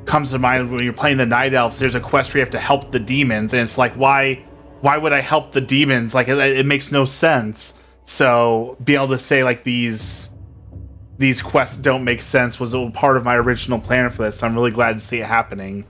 S1: comes to mind when you're playing the Night Elves, there's a quest where you have to help the demons, and it's like, why would I help the demons? Like it makes no sense. So being able to say like these quests don't make sense was a part of my original plan for this. So I'm really glad to see it happening.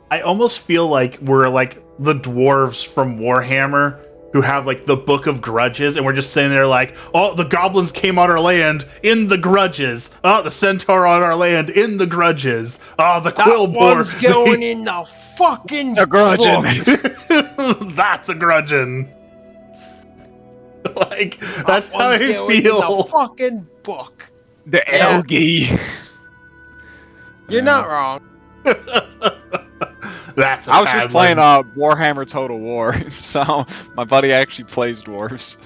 S1: I almost feel like we're like the dwarves from Warhammer who have like the Book of Grudges, and we're just sitting there like, oh, the goblins came on our land in the Grudges. Oh, the centaur on our land in the Grudges. Oh, the quill boar.
S2: That one's going in the fucking
S3: grudging.
S2: book.
S1: That's a grudging. Like that's
S2: That
S1: how
S2: one's
S1: I
S2: going in
S1: feel.
S2: the fucking book.
S3: The
S2: Yeah.
S3: Elgi.
S2: You're not wrong.
S1: That's a
S3: I was
S1: bad
S3: just playing
S1: one.
S3: Warhammer Total War, so my buddy actually plays dwarves.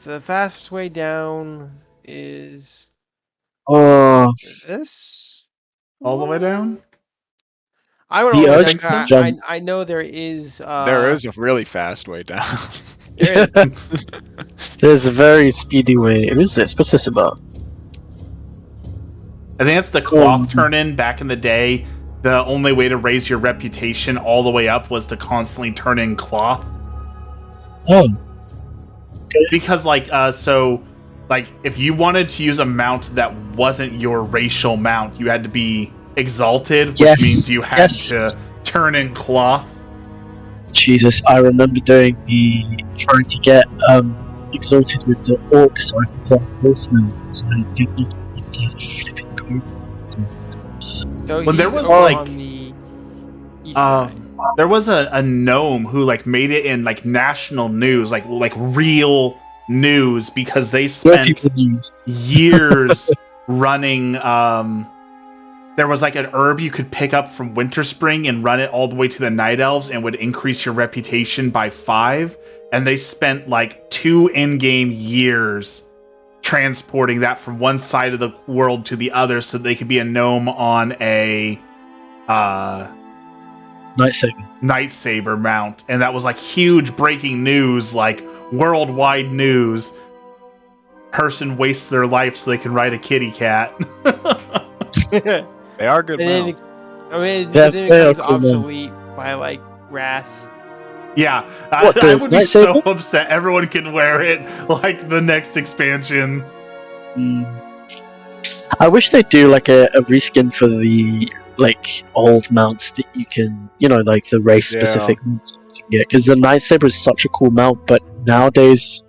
S2: So the fastest way down is
S4: Oh,
S2: this.
S1: All the way down.
S2: I would
S4: The
S2: only
S1: urge to
S4: jump.
S2: I know there is.
S3: There is a really fast way down.
S2: There is.
S4: There's a very speedy way. Who's this? What's this about?
S1: I think that's the cloth turn-in back in the day. The only way to raise your reputation all the way up was to constantly turn in cloth.
S4: Oh,
S1: Because, like, if you wanted to use a mount that wasn't your racial mount, you had to be exalted, which
S4: Yes,
S1: means you had
S4: yes.
S1: to turn in cloth.
S4: Jesus! I remember trying to get exalted with the orcs so I could play both now because I did not want to have a flipping code.
S2: So
S1: When there
S2: he's
S1: was,
S2: on
S1: like,
S2: the east side.
S1: There was a gnome who like made it in like national news, like real news, because they
S4: Where
S1: spent
S4: people use.
S1: years running. There was like an herb you could pick up from Winterspring and run it all the way to the Night Elves, and would increase your reputation by 5. And they spent like 2 in-game years transporting that from one side of the world to the other, so they could be a gnome on a
S4: Night
S1: Saber mount. And that was like huge breaking news, like worldwide news. Person wastes their life so they can ride a kitty cat.
S3: They are good
S2: And then
S3: mounts.
S2: I mean,
S4: Yeah,
S2: then it
S4: they are
S2: becomes
S4: cool, man.
S2: obsolete by like Wrath.
S1: Yeah,
S4: What,
S1: I
S4: the
S1: would be so
S4: lightsaber?
S1: upset. Everyone can wear it like the next expansion.
S4: I wish they'd do like a reskin for the like old mounts that you can, like the race specific mounts you can get. Because the Night Saber is such a cool mount, but nowadays,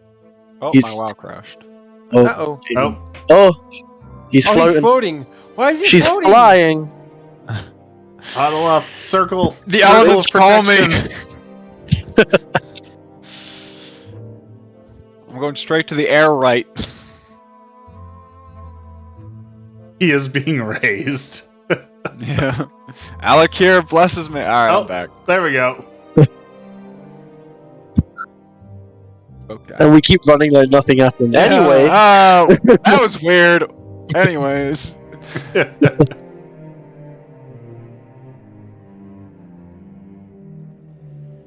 S3: Oh,
S4: he's-
S3: my WoW crashed.
S4: oh,
S2: Uh-oh.
S4: he's
S2: Oh,
S4: floating.
S2: he's floating. Why is he
S4: She's
S2: floating?
S4: flying.
S1: Huddle up, circle.
S3: The
S1: circle
S3: elements
S1: of
S3: call me.
S1: protection.
S3: I'm going straight to the air right.
S1: He is being raised.
S3: Yeah. Alakir blesses me. Alright,
S1: Oh.
S3: I'm back.
S1: There we go.
S3: Okay.
S4: And we keep running like nothing happened. Anyway,
S3: that was weird. Anyways.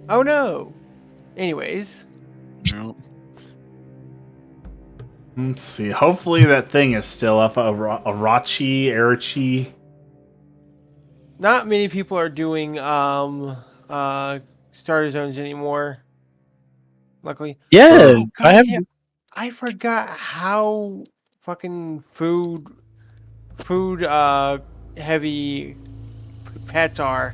S2: Oh no. Anyways,
S3: Yeah.
S1: Let's see. Hopefully that thing is still up. Arachi.
S2: Not many people are doing starter zones anymore. Luckily.
S4: Yeah,
S2: Oh,
S4: I have.
S2: goddamn. I forgot how fucking food heavy pets are.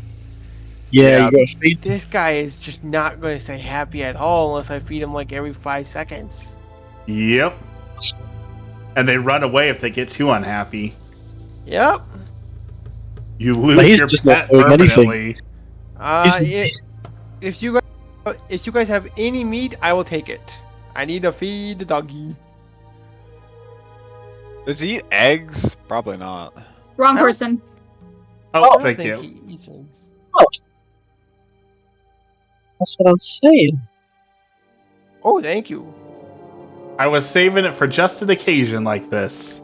S4: Yeah,
S3: Yeah.
S4: you gotta feed.
S2: This guy is just not going to stay happy at all unless I feed him like every 5 seconds.
S1: Yep. And they run away if they get too unhappy.
S2: Yep.
S1: You
S4: But
S1: lose
S4: he's
S1: your
S4: just not
S1: pet
S4: doing anything.
S1: permanently.
S2: If you guys have any meat, I will take it. I need to feed the doggy.
S3: Does he eat eggs? Probably not.
S5: Wrong
S2: I don't-
S5: person.
S1: Oh,
S2: I don't
S1: thank
S2: think
S1: you.
S2: he eats eggs.
S4: That's what I'm saying.
S2: Oh, thank you.
S1: I was saving it for just an occasion like this.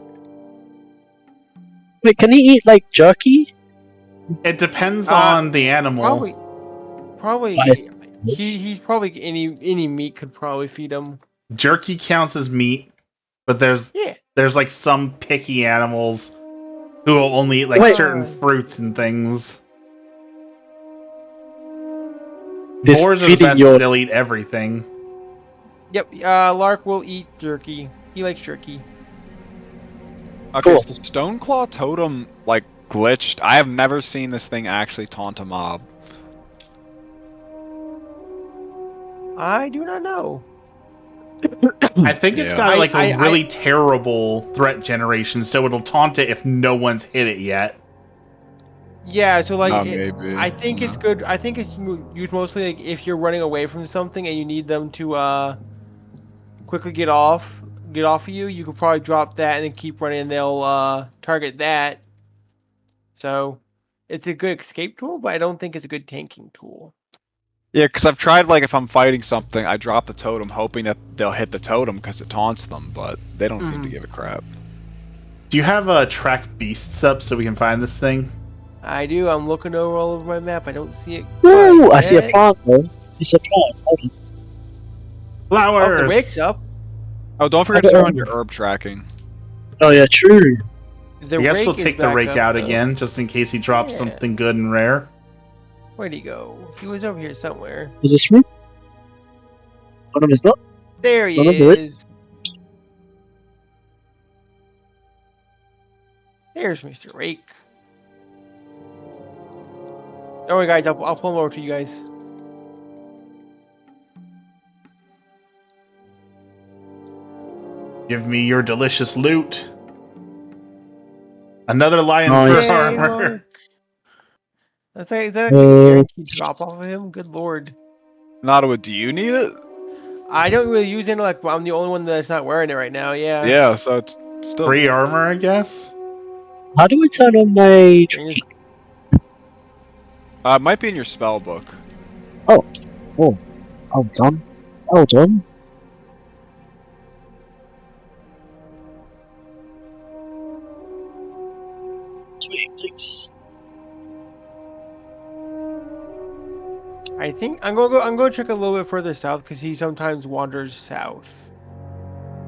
S4: Wait, can he eat like jerky?
S1: It depends
S2: Uh,
S1: on the animal.
S2: Probably.
S4: Nice.
S2: He's probably any meat could probably feed him.
S1: Jerky counts as meat, but there's
S2: Yeah.
S1: like some picky animals who will only eat like
S4: Wait.
S1: certain fruits and things.
S4: This
S1: Boars are the
S4: feeding
S1: best
S4: your-
S1: because they'll eat everything.
S2: Yep. Lark will eat jerky. He likes jerky.
S3: Okay,
S4: Cool.
S3: is the Stoneclaw totem like glitched? I have never seen this thing actually taunt a mob.
S2: I do not know.
S1: I think it's
S3: Yeah.
S1: got like a
S2: I-
S1: really terrible threat generation, so it'll taunt it if no one's hit it yet.
S2: Yeah. So like,
S3: Maybe.
S2: I think it's good. I think it's used mostly like if you're running away from something and you need them to quickly get off of you. You could probably drop that and then keep running. And they'll target that. So it's a good escape tool, but I don't think it's a good tanking tool.
S3: Yeah, because I've tried like if I'm fighting something, I drop the totem hoping that they'll hit the totem because it taunts them, but they don't seem to give a crap.
S1: Do you have track beasts up so we can find this thing?
S2: I do. I'm looking all over my map. I don't see it.
S4: Ooh,
S2: quite
S4: I see a
S2: yet.
S4: plant though. It's a plant. Hold on.
S2: Oh,
S1: Flowers!
S2: the rake's up.
S3: Oh, don't forget to turn on your herb tracking.
S4: Oh yeah, true.
S2: The
S1: I guess
S2: rake
S1: we'll
S2: is
S1: take the
S2: back
S1: rake
S2: up,
S1: out
S2: though.
S1: again, just in case he drops
S2: Yeah.
S1: something good and rare.
S2: Where'd he go? He was over here somewhere.
S4: Is this me? Oh no, it's not.
S2: There he
S4: None of it.
S2: is. There's Mr. Rake. Don't worry, guys. I'll pull him over to you guys.
S1: Give me your delicious loot. Another lion
S4: Nice.
S1: for
S2: Yay,
S1: armor.
S2: Mark. That's like that
S4: Uh,
S2: guaranteed drop off of him. Good lord.
S3: Nadawa, do you need it?
S2: I don't really use it. Like I'm the only one that's not wearing it right now. Yeah.
S3: Yeah, so it's still.
S1: Free armor, I guess.
S4: How do I turn on my?
S3: It might be in your spell book.
S4: Oh, done. Oh, done. Sweet, thanks.
S2: I think I'm gonna check a little bit further south because he sometimes wanders south.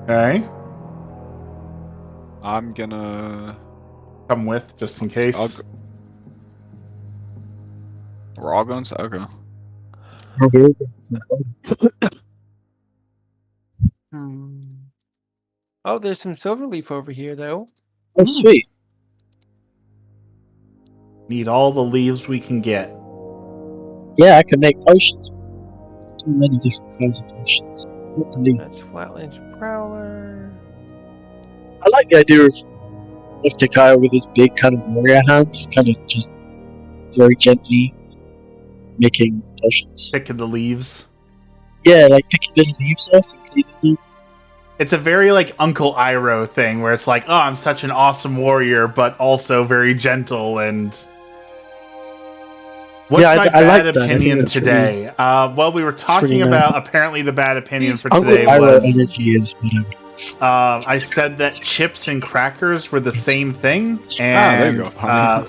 S1: Okay.
S3: I'm gonna.
S1: Come with, just in case.
S3: I'll go... We're all going to. Okay.
S4: Okay.
S2: Oh, there's some silverleaf over here though.
S4: Oh, sweet.
S1: Need all the leaves we can get.
S4: Yeah, I can make potions. Too many different kinds of potions. Not the least.
S2: That's Flatlands Prowler.
S4: I like the idea of Takaya with his big kind of warrior hands, kind of just very gently making potions.
S1: Picking the leaves.
S4: Yeah, like picking little leaves off and cleaning them.
S1: It's a very like Uncle Iroh thing where it's like, oh, I'm such an awesome warrior, but also very gentle and. What's
S4: Yeah,
S1: my
S4: I like
S1: bad
S4: that. I think
S1: opinion
S4: that's
S1: today? Well, we were talking
S4: really nice.
S1: about apparently the bad opinion for
S4: Uncle
S1: today
S4: Iroh
S1: was.
S4: energy is whatever.
S1: I said that chips and crackers were the same thing,
S3: there you
S1: and
S3: go.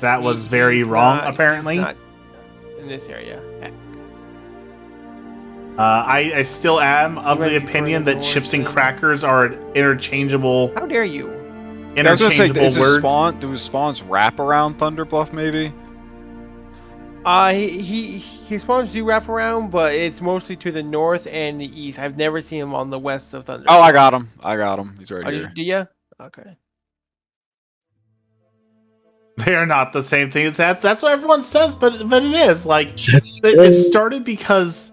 S1: that was very
S2: He's
S1: wrong.
S2: not-
S1: Apparently,
S2: he's not in this area. Heck.
S1: I still am of
S2: You might
S1: the
S2: be
S1: opinion
S2: further
S1: that chips and
S2: north,
S1: crackers are interchangeable
S2: How dare you?
S3: I was gonna say,
S1: interchangeable
S3: is his
S1: words.
S3: spawn? Do his spawns wrap around Thunderbluff? Maybe.
S2: His spawns do wrap around, but it's mostly to the north and the east. I've never seen him on the west of Thunder.
S3: Oh, I got him. I got him. He's right
S2: Oh,
S3: here.
S2: do ya? Okay.
S1: They are not the same thing. That's what everyone says, but it is. Like,
S4: Let's
S1: it
S4: go.
S1: started because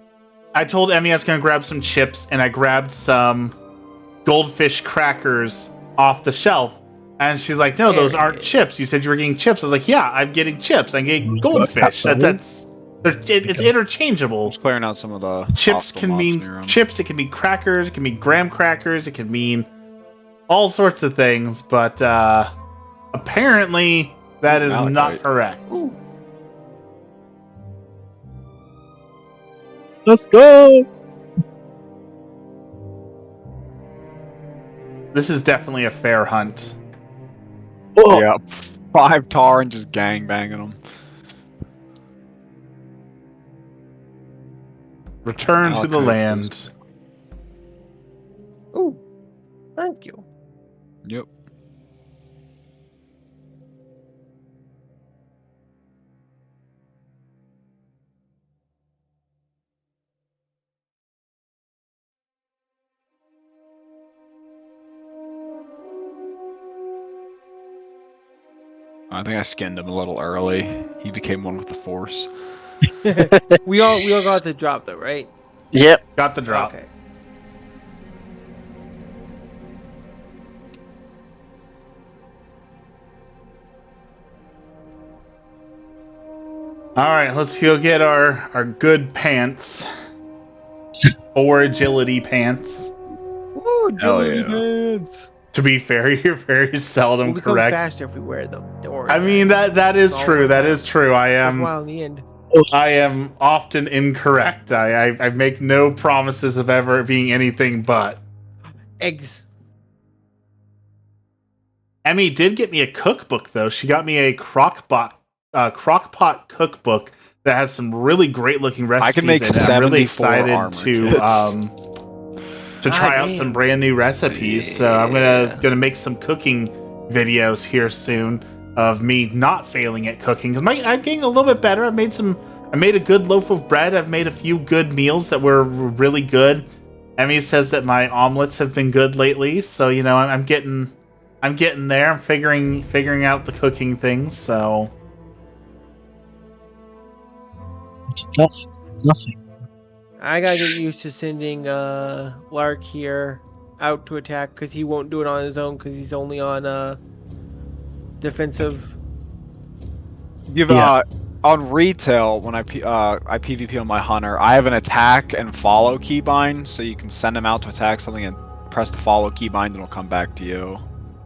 S1: I told Emmy I was going to grab some chips, and I grabbed some goldfish crackers off the shelf. And she's like, no, those aren't chips. You said you were getting chips. I was like, yeah, I'm getting chips. I'm getting goldfish. It's interchangeable.
S3: Just clearing out some of the
S1: Chips
S3: hostile
S1: can
S3: mobs
S1: mean
S3: near him.
S1: chips. It can mean crackers. It can mean graham crackers. It can mean all sorts of things. But apparently, that is
S3: Malachite.
S1: not correct.
S4: Let's go.
S1: This is definitely a fair hunt.
S4: Oh,
S3: Yeah, 5 tar and just gang banging them.
S1: Return to the
S3: Malachite
S1: land.
S3: is-
S2: Ooh, thank you.
S3: Yep. I think I skinned him a little early. He became one with the Force.
S2: we all got the drop though, right?
S4: yep.
S1: Got the drop.
S2: Okay.
S1: All right, let's go get our good pants. Or agility pants.
S2: Woo,
S3: Hell
S2: agility
S3: yeah.
S2: pants.
S1: To be fair, you're very seldom
S2: We'll become
S1: correct.
S2: faster if we wear them. Don't worry.
S1: I mean that is
S2: It's all
S1: true.
S2: worth
S1: That
S2: it.
S1: is true. I am
S2: While in the end.
S1: I am often incorrect. I make no promises of ever being anything but.
S2: Eggs.
S1: Emmy did get me a cookbook though. She got me a crockpot cookbook that has some really great looking recipes.
S3: I can make
S1: in it. I'm really
S3: 74
S1: excited
S3: armor
S1: to try out
S2: damn.
S1: some brand new recipes. So I'm gonna make some cooking videos here soon of me not failing at cooking because I'm getting a little bit better. I made a good loaf of bread. I've made a few good meals that were really good. Emmy says that my omelets have been good lately, so you know I'm getting there. I'm figuring out the cooking things. So
S4: Tough. Nothing.
S2: I gotta get used to sending Lark here out to attack because he won't do it on his own because he's only on defensive.
S3: Give
S4: Yeah.
S3: On retail, when I PvP on my hunter, I have an attack and follow keybind, so you can send him out to attack something and press the follow keybind and it'll come back to you.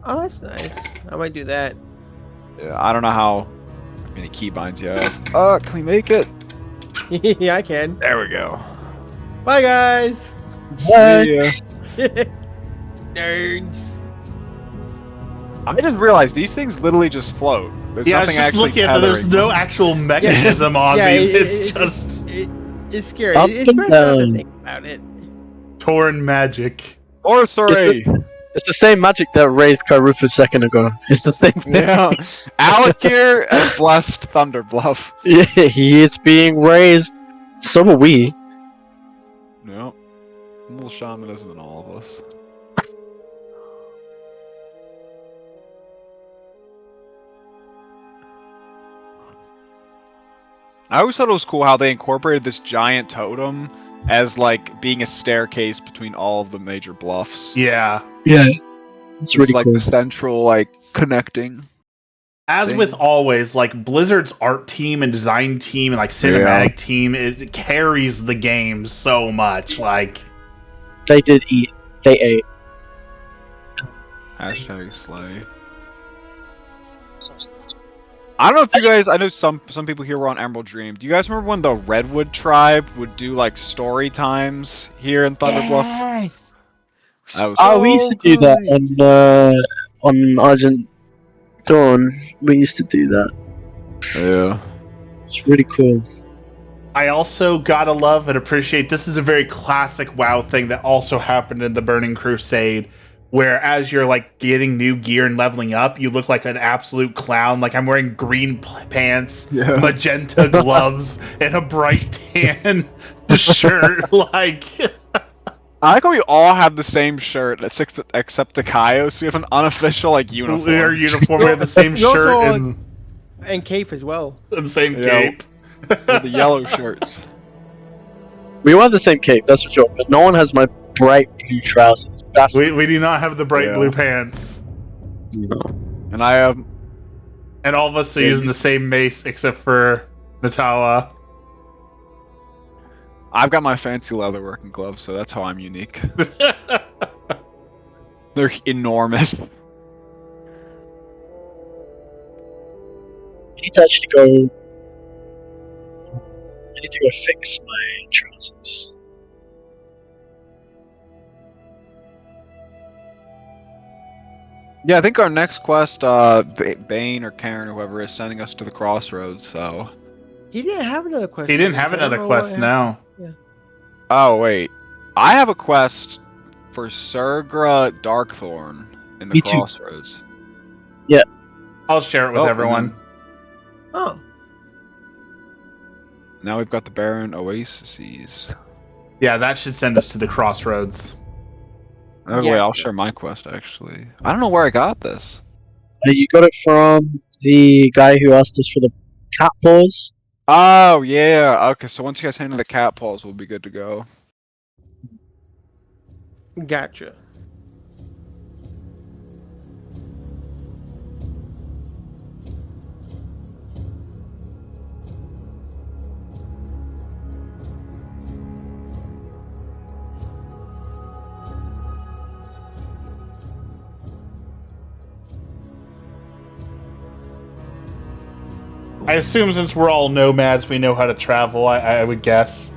S2: Oh, that's nice. I might do that.
S3: Yeah, I don't know how many keybinds you have. Can we make it?
S2: Yeah, I can.
S3: There we go.
S2: Bye, guys.
S3: Yeah.
S2: Nerds.
S3: I just realized these things literally just float. There's
S1: yeah, I was
S3: nothing
S1: just
S3: actually
S1: looking at that. There's
S3: tethering
S1: no
S3: them.
S1: actual mechanism on
S2: Yeah,
S1: these.
S2: it-
S1: It's
S2: it-
S1: just
S2: It's scary.
S4: Up
S2: It's
S4: and
S2: pretty fun to
S4: down.
S2: think about it.
S1: torn magic.
S3: Sorcery!
S4: It's the same magic that raised Karufu a second ago. It's the same thing.
S3: Yeah. Alakir and Blessed Thunderbluff.
S4: Yeah, he is being raised. So are we.
S3: Yep. A little shamanism in all of us. I always thought it was cool how they incorporated this giant totem as like being a staircase between all of the major bluffs.
S1: Yeah.
S4: Yeah. It's
S3: It's
S4: really
S3: like
S4: cool.
S3: the central like connecting.
S1: As
S3: thing.
S1: with always, like Blizzard's art team and design team and like cinematic team, it carries the game so much. Like,
S4: They did eat. They ate.
S3: Hashtag slay. I don't know if you guys. I know some people here were on Emerald Dream. Do you guys remember when the Redwood tribe would do like story times here in Thunderbluff?
S2: Yes.
S3: That was
S4: Oh, we used to do that on Argent Dawn. We used to do that.
S3: yeah.
S4: It's really cool.
S1: I also gotta love and appreciate this is a very classic WoW thing that also happened in the Burning Crusade, where as you're like getting new gear and leveling up, you look like an absolute clown. Like I'm wearing green pants,
S3: Yeah.
S1: magenta gloves, and a bright tan shirt. Like
S3: I like how we all have the same shirt, except Takayo, so we have an unofficial like uniform.
S1: our uniform, we have the same
S2: We also
S1: shirt
S2: all-
S1: and
S2: And cape as well.
S1: the same
S3: Yeah.
S1: cape.
S3: With the yellow shirts.
S4: We wear the same cape, that's for sure, but no one has my bright blue trousers. That's
S1: We do not have the bright
S3: Yeah.
S1: blue pants.
S3: And I have
S1: And all of us are
S3: Yeah,
S1: using the same mace except for Natawa.
S3: I've got my fancy leatherworking gloves, so that's how I'm unique. They're enormous.
S4: I need to actually go. I need to go fix my trousers.
S3: Yeah, I think our next quest, Bane or Karen or whoever is sending us to the crossroads, so...
S2: He didn't have another question.
S1: He didn't have
S2: so I don't
S1: another
S2: know what
S1: quest
S2: happened.
S1: now.
S3: Oh, wait. I have a quest for Surgra Darkthorn in the
S4: Me too.
S3: crossroads.
S1: I'll share it with
S3: Oh, and
S1: everyone.
S2: Oh.
S3: Now we've got the Barren Oases.
S1: Yeah, that should send us to the crossroads.
S3: Oh,
S2: Yeah.
S3: wait, I'll share my quest, actually. I don't know where I got this.
S4: You got it from the guy who asked us for the cat paws.
S3: Oh, yeah. Okay, so once you guys handle the cat paws, we'll be good to go.
S2: Gotcha.
S1: I assume since we're all nomads, we know how to travel, I would guess.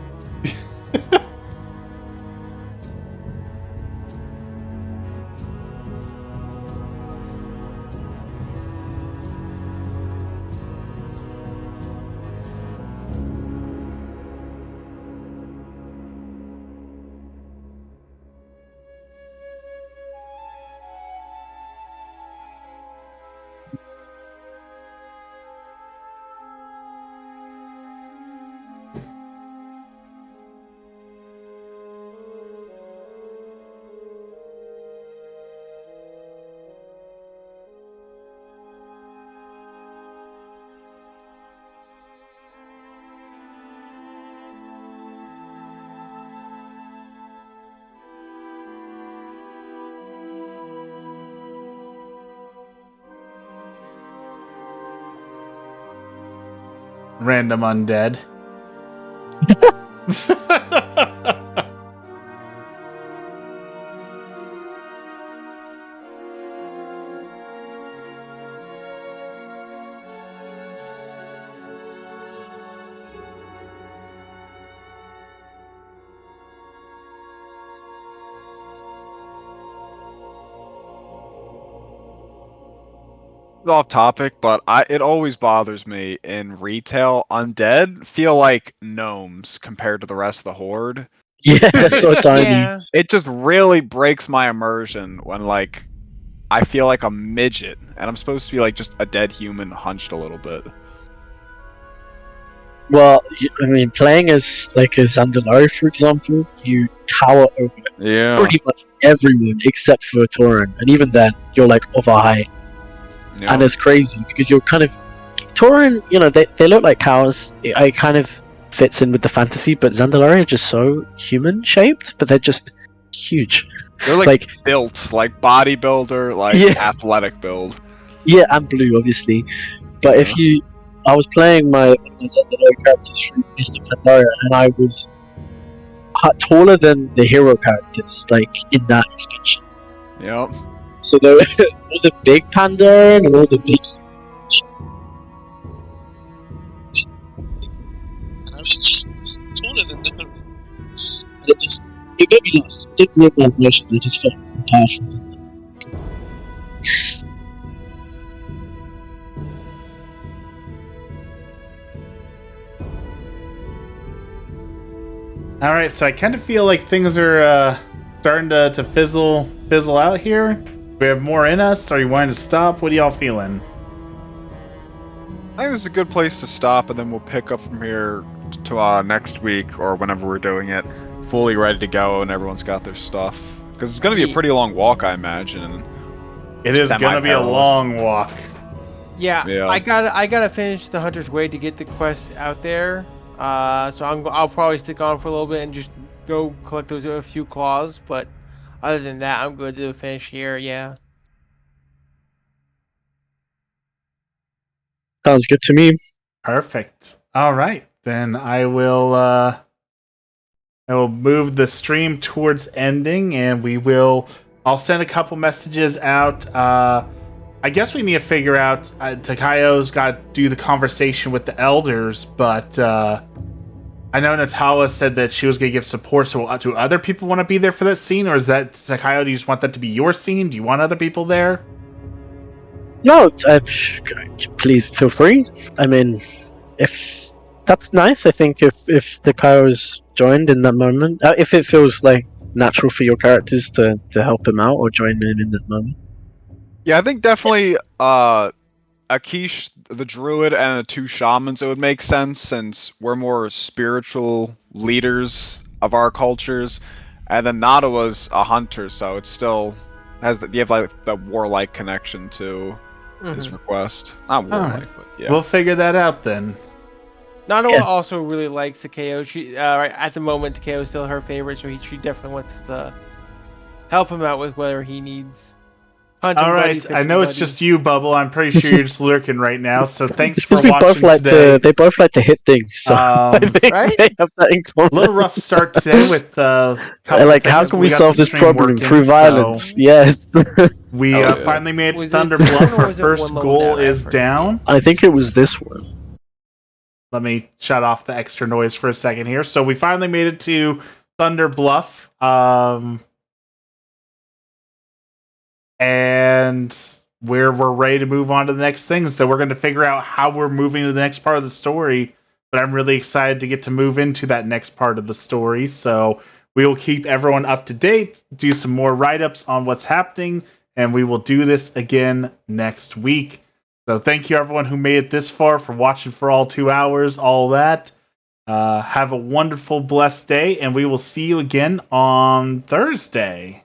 S1: Random undead.
S3: Off topic, but it always bothers me in retail. Undead feel like gnomes compared to the rest of the horde.
S4: Yeah, they're so tiny.
S2: Yeah.
S3: It just really breaks my immersion when like I feel like a midget and I'm supposed to be like just a dead human hunched a little bit.
S4: Well, I mean, playing as like a Zandalari, for example, you tower over
S3: Yeah.
S4: pretty much everyone except for Tauren, and even then, you're like of a height, and it's crazy because you're kind of Tauren. You know, they look like cows. It kind of fits in with the fantasy, but Zandalari are just so human shaped, but they're just huge.
S3: They're like built, like bodybuilder, like
S4: Yeah.
S3: athletic build.
S4: Yeah, and blue, obviously. But if you, I was playing my Zandalari characters through Mr. Pandaria, and I was taller than the hero characters, like in that expansion.
S3: Yep.
S4: So there were all the big Pandaren and all the big. And I was just taller than them. And it made me laugh. It didn't make my emotion, I just felt more powerful than them.
S1: All right, so I kind of feel like things are starting to fizzle out here. We have more in us. Are you wanting to stop? What are y'all feeling?
S3: I think it's a good place to stop, and then we'll pick up from here to next week or whenever we're doing it, fully ready to go, and everyone's got their stuff. Because it's going to be a pretty long walk, I imagine.
S1: It is going to be a long walk.
S2: Yeah,
S3: Yeah.
S2: I gotta finish the Hunter's Way to get the quest out there. So I'll probably stick on for a little bit and just go collect those a few claws. But other than that, I'm good to finish here. Yeah.
S4: Sounds good to me.
S1: Perfect. All right, then I will move the stream towards ending, and I'll send a couple messages out. I guess we need to figure out. Takayo's got to do the conversation with the elders, but I know Natala said that she was going to give support. So, do other people want to be there for that scene, or is that Takayo? Do you just want that to be your scene? Do you want other people there?
S4: No, please feel free. I mean, if that's nice, I think if the Kairos joined in that moment, if it feels like natural for your characters to help him out or join in that moment.
S3: Yeah, I think definitely Akish, the druid, and the two shamans, it would make sense since we're more spiritual leaders of our cultures, and then Nadawa's a hunter, so it still you have like the warlike connection to his request. Not warlike, but yeah.
S1: We'll figure that out then.
S2: Nanawa also really likes Takeo. She right at the moment, Takeo is still her favorite, so she definitely wants to help him out with whatever he needs. Hunting
S1: All right,
S2: buddy,
S1: I know it's
S2: buddy.
S1: just you, Bubble. I'm pretty sure you're just lurking right now. So thanks
S4: It's
S1: for
S4: because we
S1: watching
S4: both like
S1: today.
S4: they both like to hit things, so I think
S2: Right?
S4: they have that in common.
S1: A little rough start today with couple
S4: Like, how
S1: things,
S4: can
S1: but
S4: we
S1: got
S4: solve
S1: the
S4: this
S1: stream
S4: problem
S1: working,
S4: through
S1: so
S4: violence? Yes.
S1: We
S3: Oh, yeah.
S1: finally made it to
S2: Was it
S1: Thunder
S2: this
S1: Bluff.
S2: one or
S1: Our
S2: was it
S1: first
S2: one level
S1: goal
S2: down? I
S1: is
S2: forget.
S1: down.
S4: I think it was this one.
S1: Let me shut off the extra noise for a second here. So we finally made it to Thunder Bluff. And we're ready to move on to the next thing. So we're going to figure out how we're moving to the next part of the story. But I'm really excited to get to move into that next part of the story. So we will keep everyone up to date, do some more write-ups on what's happening, and we will do this again next week. So thank you everyone who made it this far, for watching for all 2 hours, all that. Have a wonderful, blessed day, and we will see you again on Thursday.